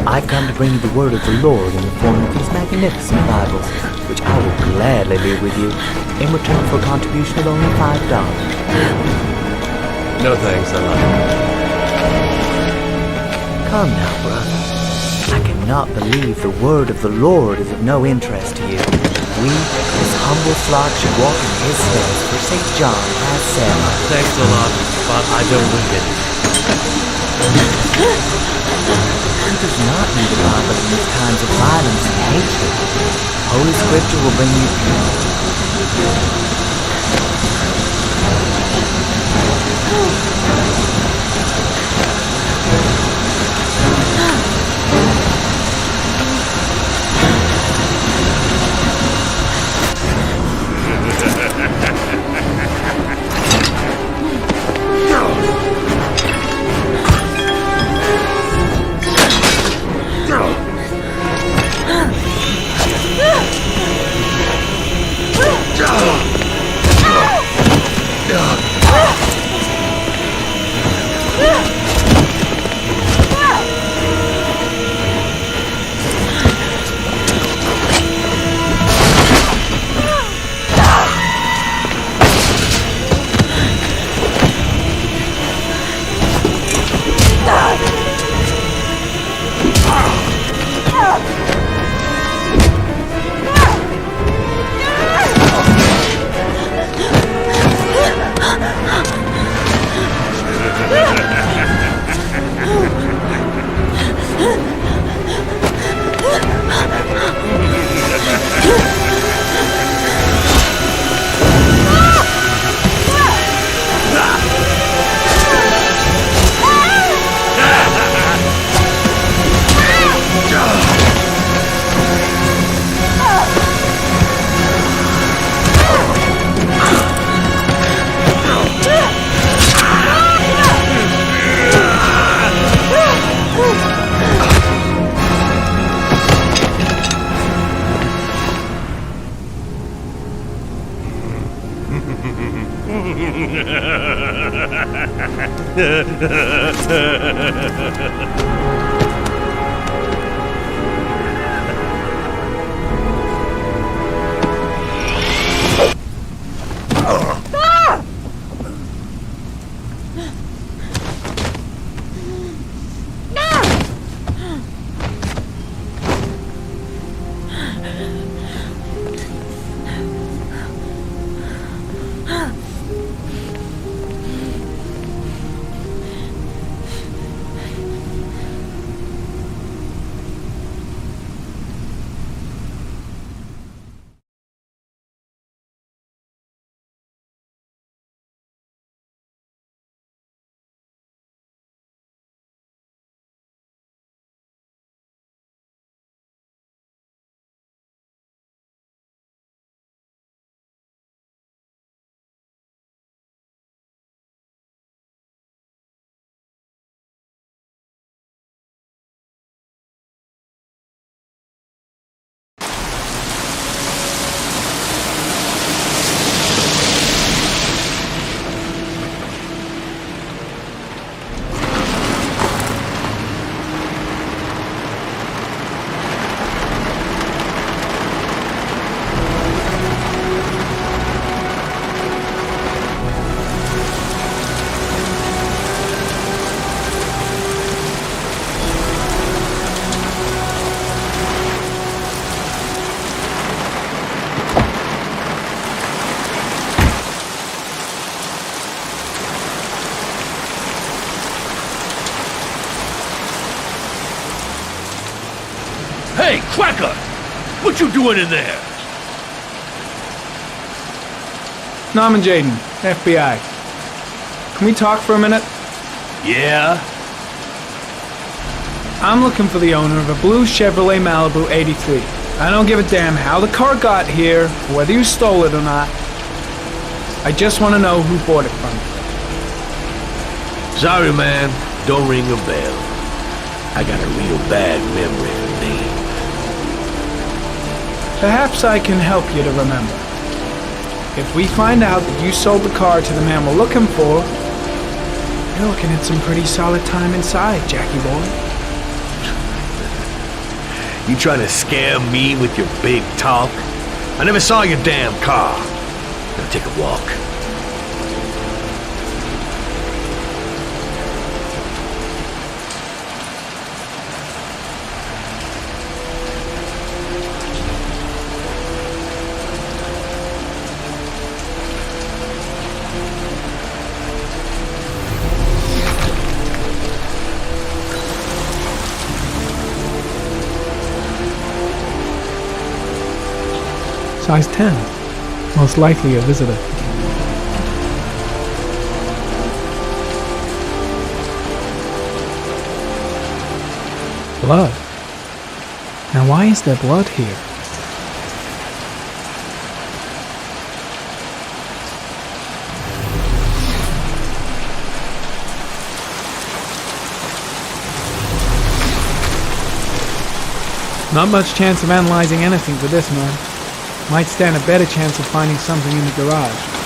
I've come to bring you the word of the Lord in the form of these magnificent Bibles, which I will gladly leave with you in return for a contribution of only $5. No thanks, I love you. Come now, brother. I cannot believe the word of the Lord is of no interest to you. We, this humble flock, should walk in his steps, for St. John has said. Thanks a lot, but I don't need it. He does not need a Bible in these times of violence and hatred. Holy Scripture will bring you peace. Cracker! What you doing in there? Norman Jaden, FBI. Can we talk for a minute? Yeah? I'm looking for the owner of a blue Chevrolet Malibu 83. I don't give a damn how the car got here, whether you stole it or not. I just want to know who bought it from you. Sorry, man. Don't ring a bell. I got a real bad memory for names. Perhaps I can help you to remember. If we find out that you sold the car to the man we're looking for, you're looking at some pretty solid time inside, Jackie boy. You trying to scam me with your big talk? I never saw your damn car. Gonna take a walk. Size 10. Most likely a visitor. Blood. Now why is there blood here? Not much chance of analyzing anything for this man. Might stand a better chance of finding something in the garage.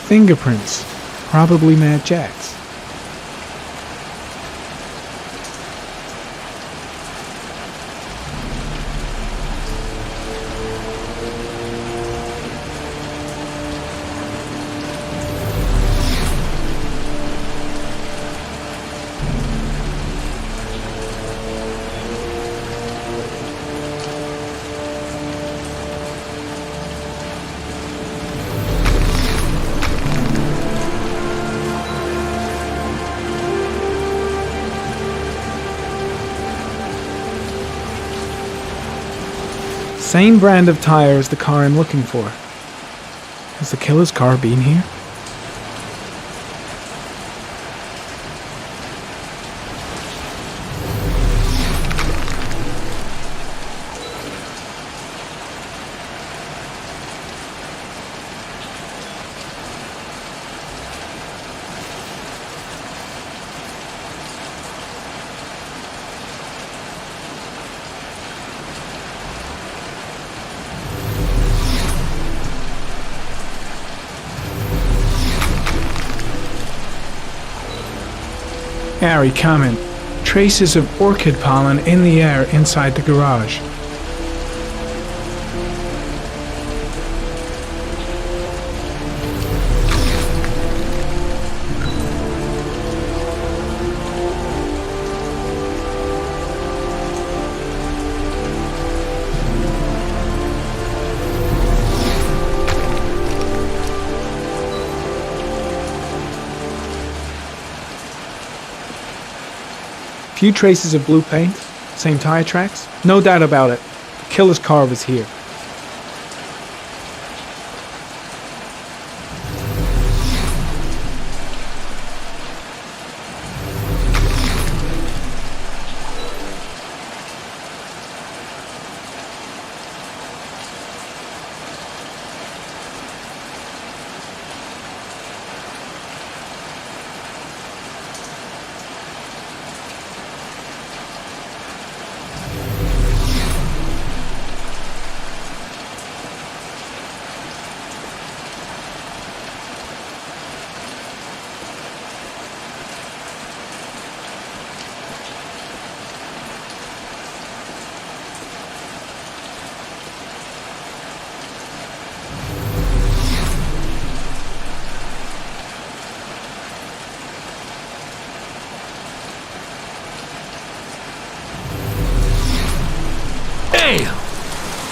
Fingerprints. Probably Mad Jack's. Same brand of tire as the car I'm looking for. Has the killer's car been here? Harry, comment. Traces of orchid pollen in the air inside the garage. Few traces of blue paint, same tire tracks. No doubt about it. The killer's car was here.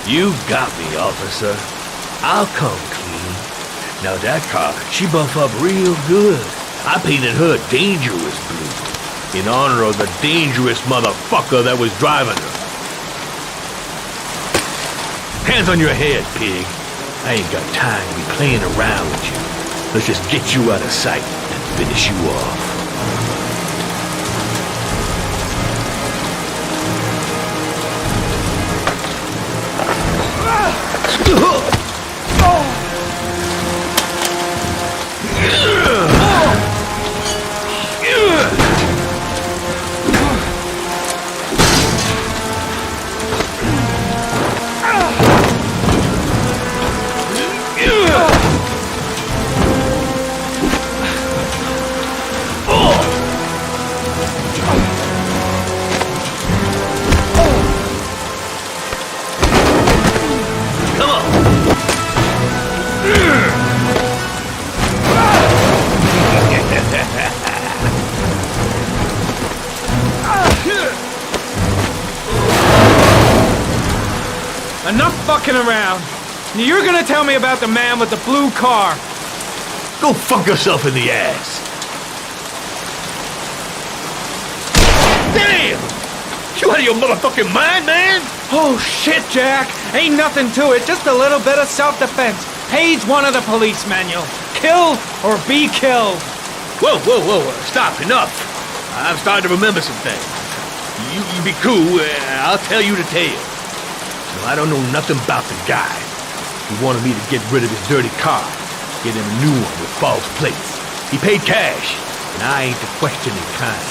You got me, officer. I'll come clean. Now that car, she buff up real good. I painted her dangerous blue, in honor of the dangerous motherfucker that was driving her. Hands on your head, pig. I ain't got time to be playing around with you. Let's just get you out of sight and finish you off. Enough fucking around. You're gonna tell me about the man with the blue car. Go fuck yourself in the ass. Damn! You out of your motherfucking mind, man? Oh shit, Jack. Ain't nothing to it. Just a little bit of self-defense. Page 1 of the police manual. Kill or be killed. Whoa, whoa, whoa. Stop. Enough. I'm starting to remember some things. You be cool. I'll tell you the tale. I don't know nothing about the guy. He wanted me to get rid of his dirty car, get him a new one with false plates. He paid cash, and I ain't the questioning kind.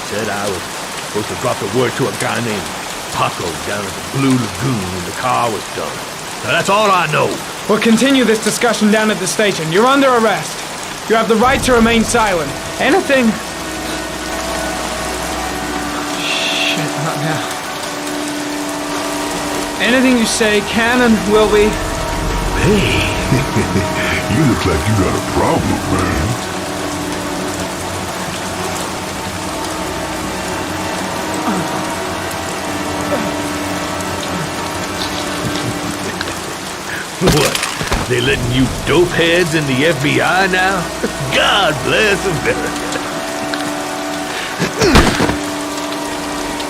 Said I was supposed to drop the word to a guy named Paco down at the Blue Lagoon when the car was done. Now that's all I know. We'll continue this discussion down at the station. You're under arrest. You have the right to remain silent. Anything... Shit, not now. Anything you say can and will be... Hey, you look like you got a problem, man. What? They letting you dope heads in the FBI now? God bless America.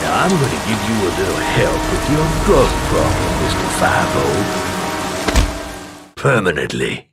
Now I'm gonna give you a little help with your drug problem, Mr. 5-0. Permanently.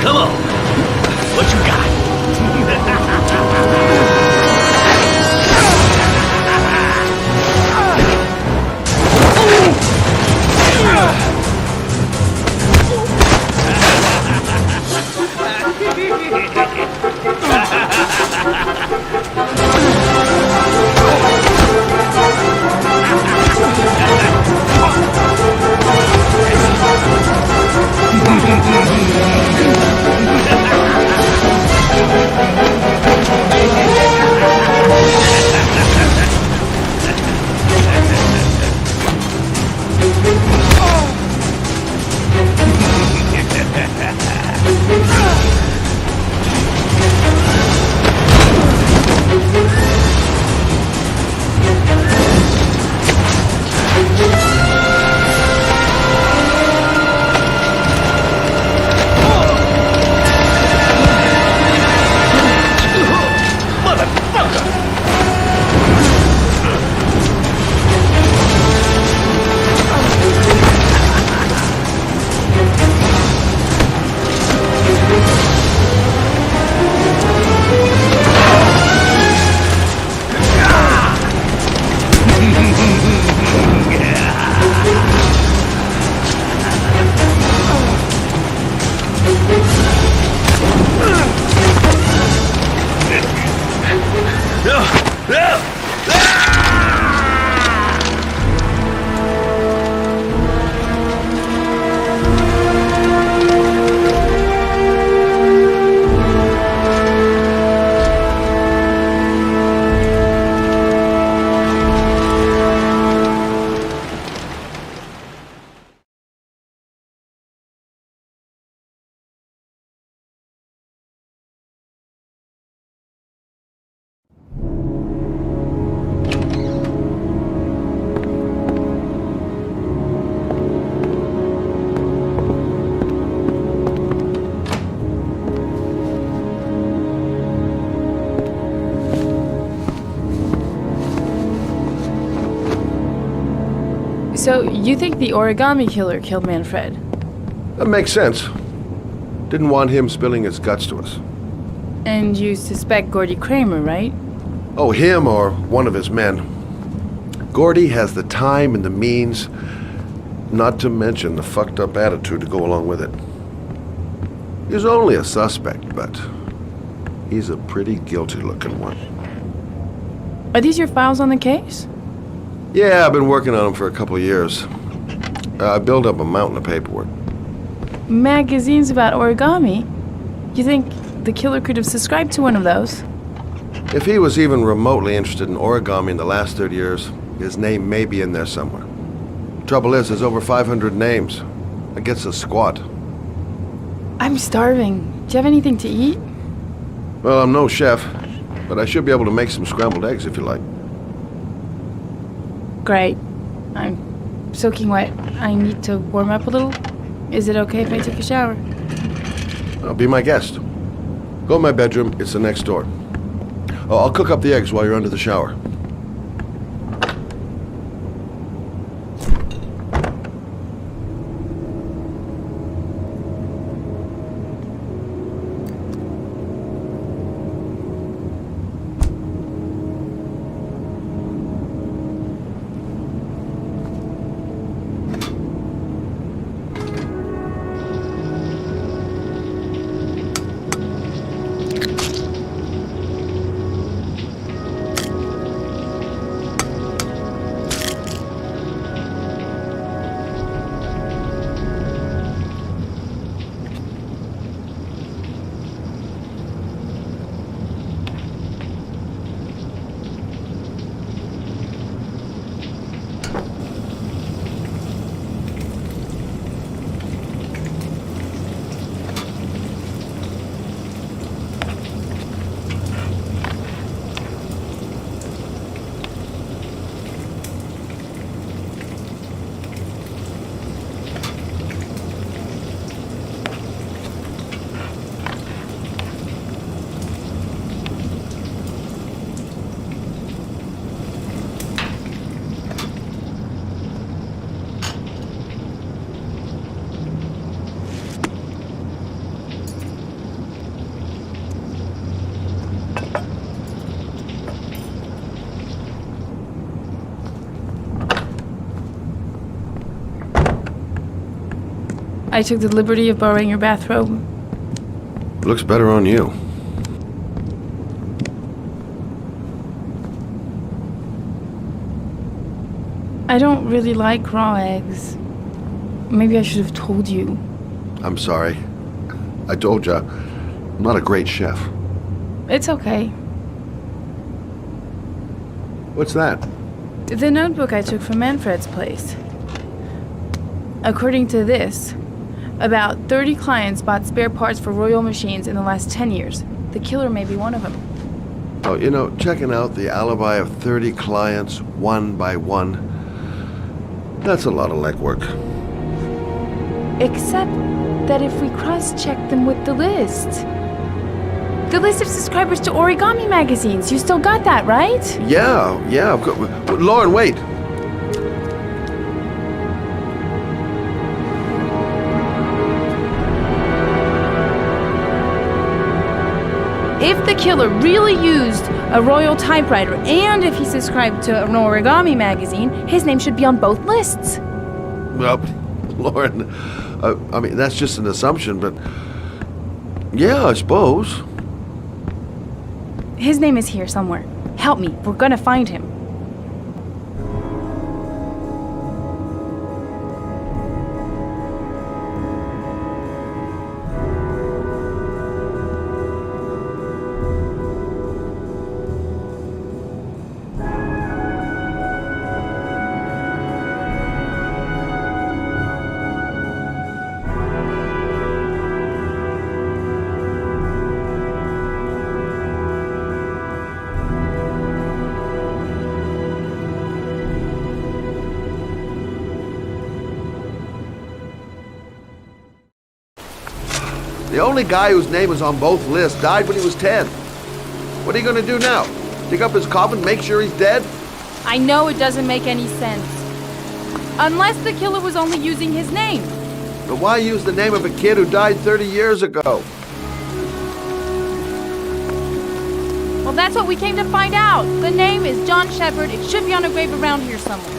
Come on. What you got? So, you think the origami killer killed Manfred? That makes sense. Didn't want him spilling his guts to us. And you suspect Gordy Kramer, right? Oh, him or one of his men. Gordy has the time and the means, not to mention the fucked up attitude to go along with it. He's only a suspect, but he's a pretty guilty-looking one. Are these your files on the case? Yeah, I've been working on him for a couple of years. I built up a mountain of paperwork. Magazines about origami? You think the killer could have subscribed to one of those? If he was even remotely interested in origami in the last 30 years, his name may be in there somewhere. Trouble is, there's over 500 names. That gets us squat. I'm starving. Do you have anything to eat? Well, I'm no chef, but I should be able to make some scrambled eggs if you like. Great. I'm soaking wet. I need to warm up a little. Is it okay if I take a shower? Be my guest. Go in my bedroom. It's the next door. Oh, I'll cook up the eggs while you're under the shower. I took the liberty of borrowing your bathrobe. Looks better on you. I don't really like raw eggs. Maybe I should have told you. I'm sorry. I told you, I'm not a great chef. It's okay. What's that? The notebook I took from Manfred's place. According to this, about 30 clients bought spare parts for Royal machines in the last 10 years. The killer may be one of them. Oh, you know, checking out the alibi of 30 clients one by one, that's a lot of legwork. Except that if we cross-check them with the list of subscribers to origami magazines, you still got that, right? Yeah, of course. Lauren, wait. If the killer really used a Royal typewriter and if he subscribed to an origami magazine, his name should be on both lists. Well, Lauren, I mean, that's just an assumption, but yeah, I suppose. His name is here somewhere. Help me, we're gonna find him. The only guy whose name is on both lists died when he was 10. What are you gonna do now? Dig up his coffin, make sure he's dead? I know it doesn't make any sense. Unless the killer was only using his name. But why use the name of a kid who died 30 years ago? Well, that's what we came to find out. The name is John Shepard. It should be on a grave around here somewhere.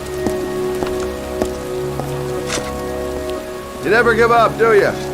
You never give up, do you?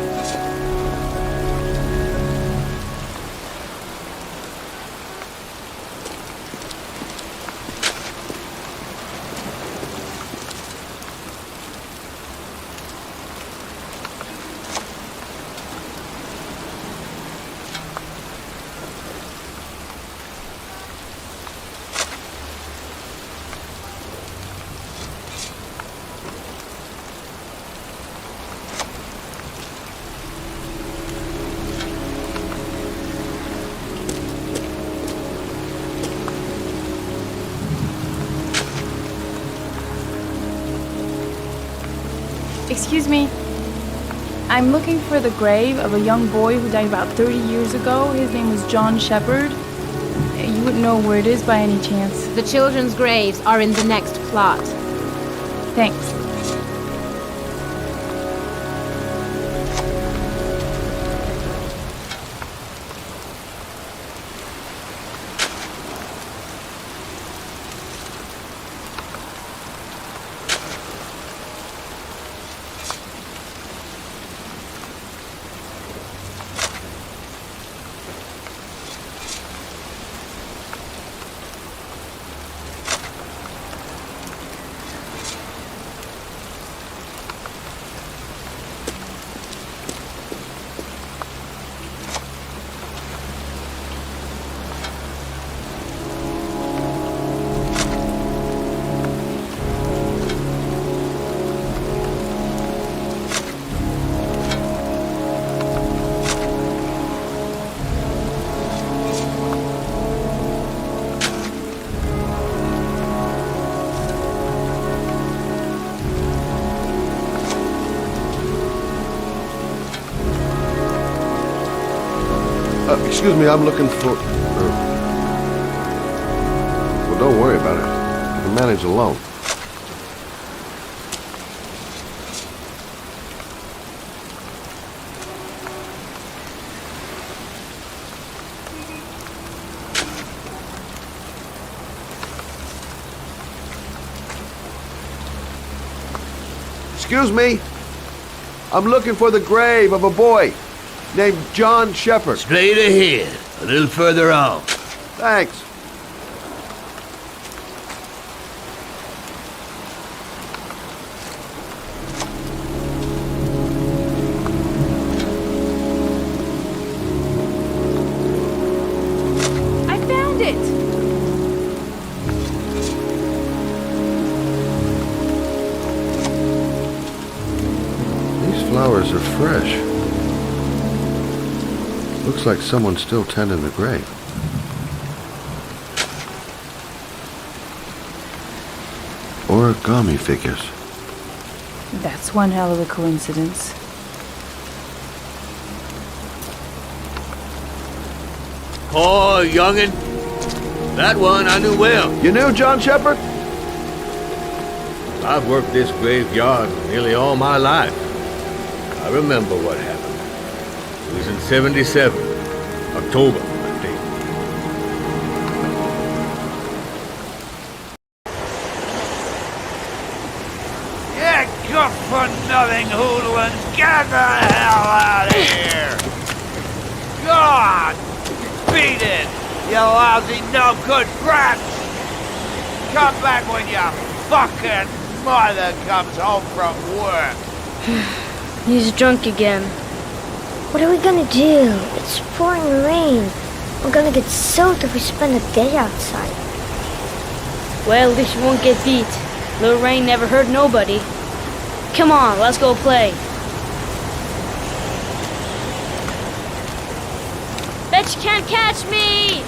Excuse me. I'm looking for the grave of a young boy who died about 30 years ago. His name was John Shepard. You wouldn't know where it is by any chance. The children's graves are in the next plot. Thanks. Excuse me, I'm looking for... Well, don't worry about it. You can manage alone. Excuse me. I'm looking for the grave of a boy named John Shepard. Straight ahead, a little further on. Thanks. I found it! These flowers are fresh. Looks like someone's still tending the grave. Origami figures. That's one hell of a coincidence. Oh, youngin'. That one I knew well. You knew John Shepard? I've worked this graveyard nearly all my life. I remember what happened. It was in 77, October, I think. You good-for-nothing hoodlums, get the hell out of here! God! Beat it, you lousy no-good brats! Come back when your fucking mother comes home from work! He's drunk again. What are we gonna do? It's pouring rain. We're gonna get soaked if we spend a day outside. Well, at least you won't get beat. Little rain never hurt nobody. Come on, let's go play. Bet you can't catch me!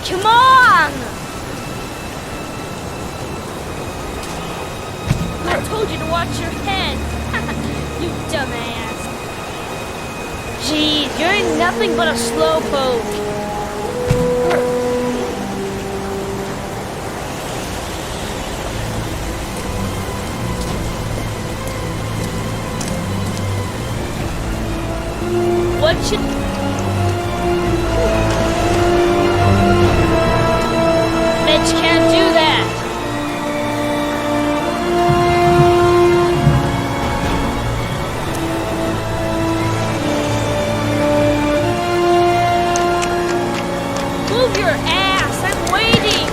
Come on! I told you to watch your head. You dumbass. Jeez, you ain't nothing but a slowpoke. What should... Mitch can't do that. Move your ass, I'm waiting.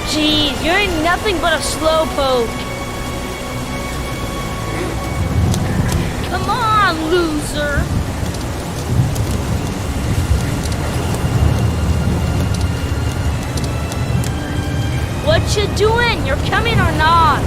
Jeez, you ain't nothing but a slowpoke. Come on, loser. What you doing? You're coming or not?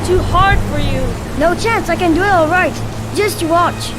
Too hard for you. No chance, I can do it all right. Just watch.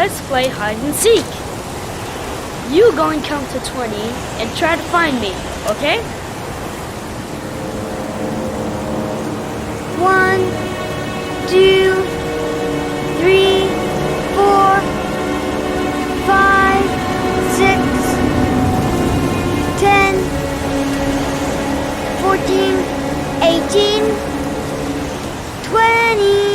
let's play hide and seek. You go and count to 20 and try to find me, okay? 1, 2, 3, 4, 5, 6, 10, 14, 18, 20.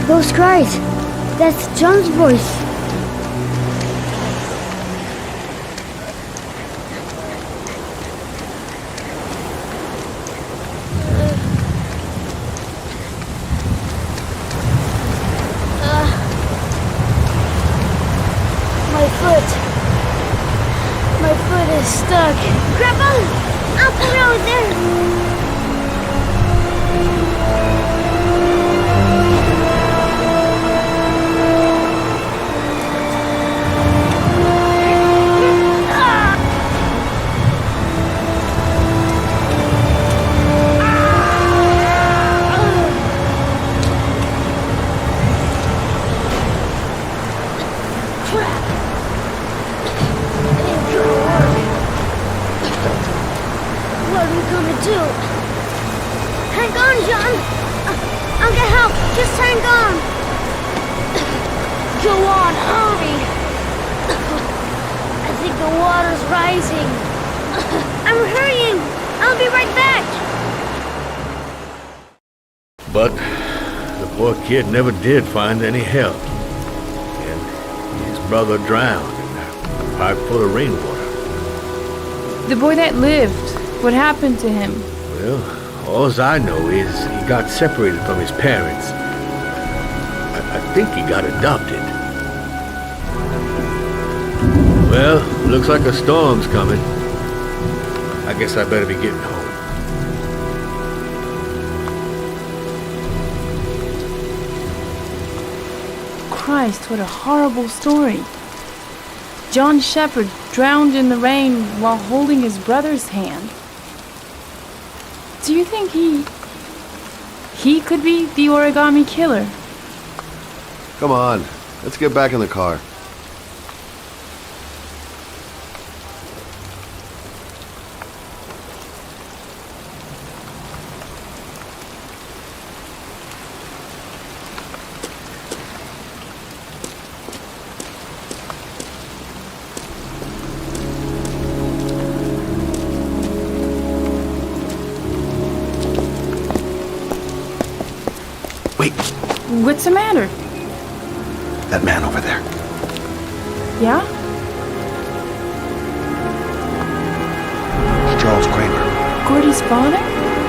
Those cries, that's John's voice. My foot is stuck. Grandpa, I'll put it over there. Hang on, John. I'll get help. Just hang on. Go on, hurry. I think the water's rising. I'm hurrying. I'll be right back. But the poor kid never did find any help. And his brother drowned in that pipe full of rainwater. The boy that lived, what happened to him? Well, all I know is he got separated from his parents. I think he got adopted. Well, looks like a storm's coming. I guess I better be getting home. Christ, what a horrible story. John Shepherd drowned in the rain while holding his brother's hand. Do you think he could be the origami killer? Come on, let's get back in the car. What's the matter? That man over there. Yeah? It's Charles Kramer. Gordy's father?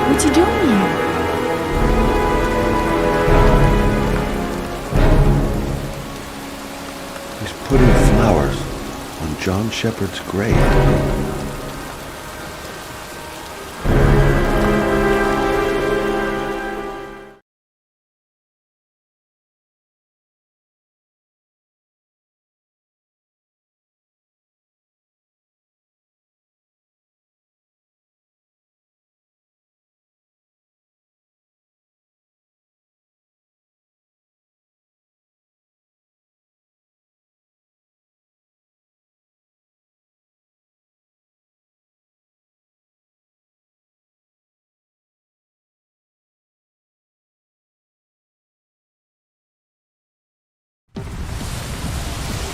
What's he doing here? He's putting flowers on John Shepherd's grave.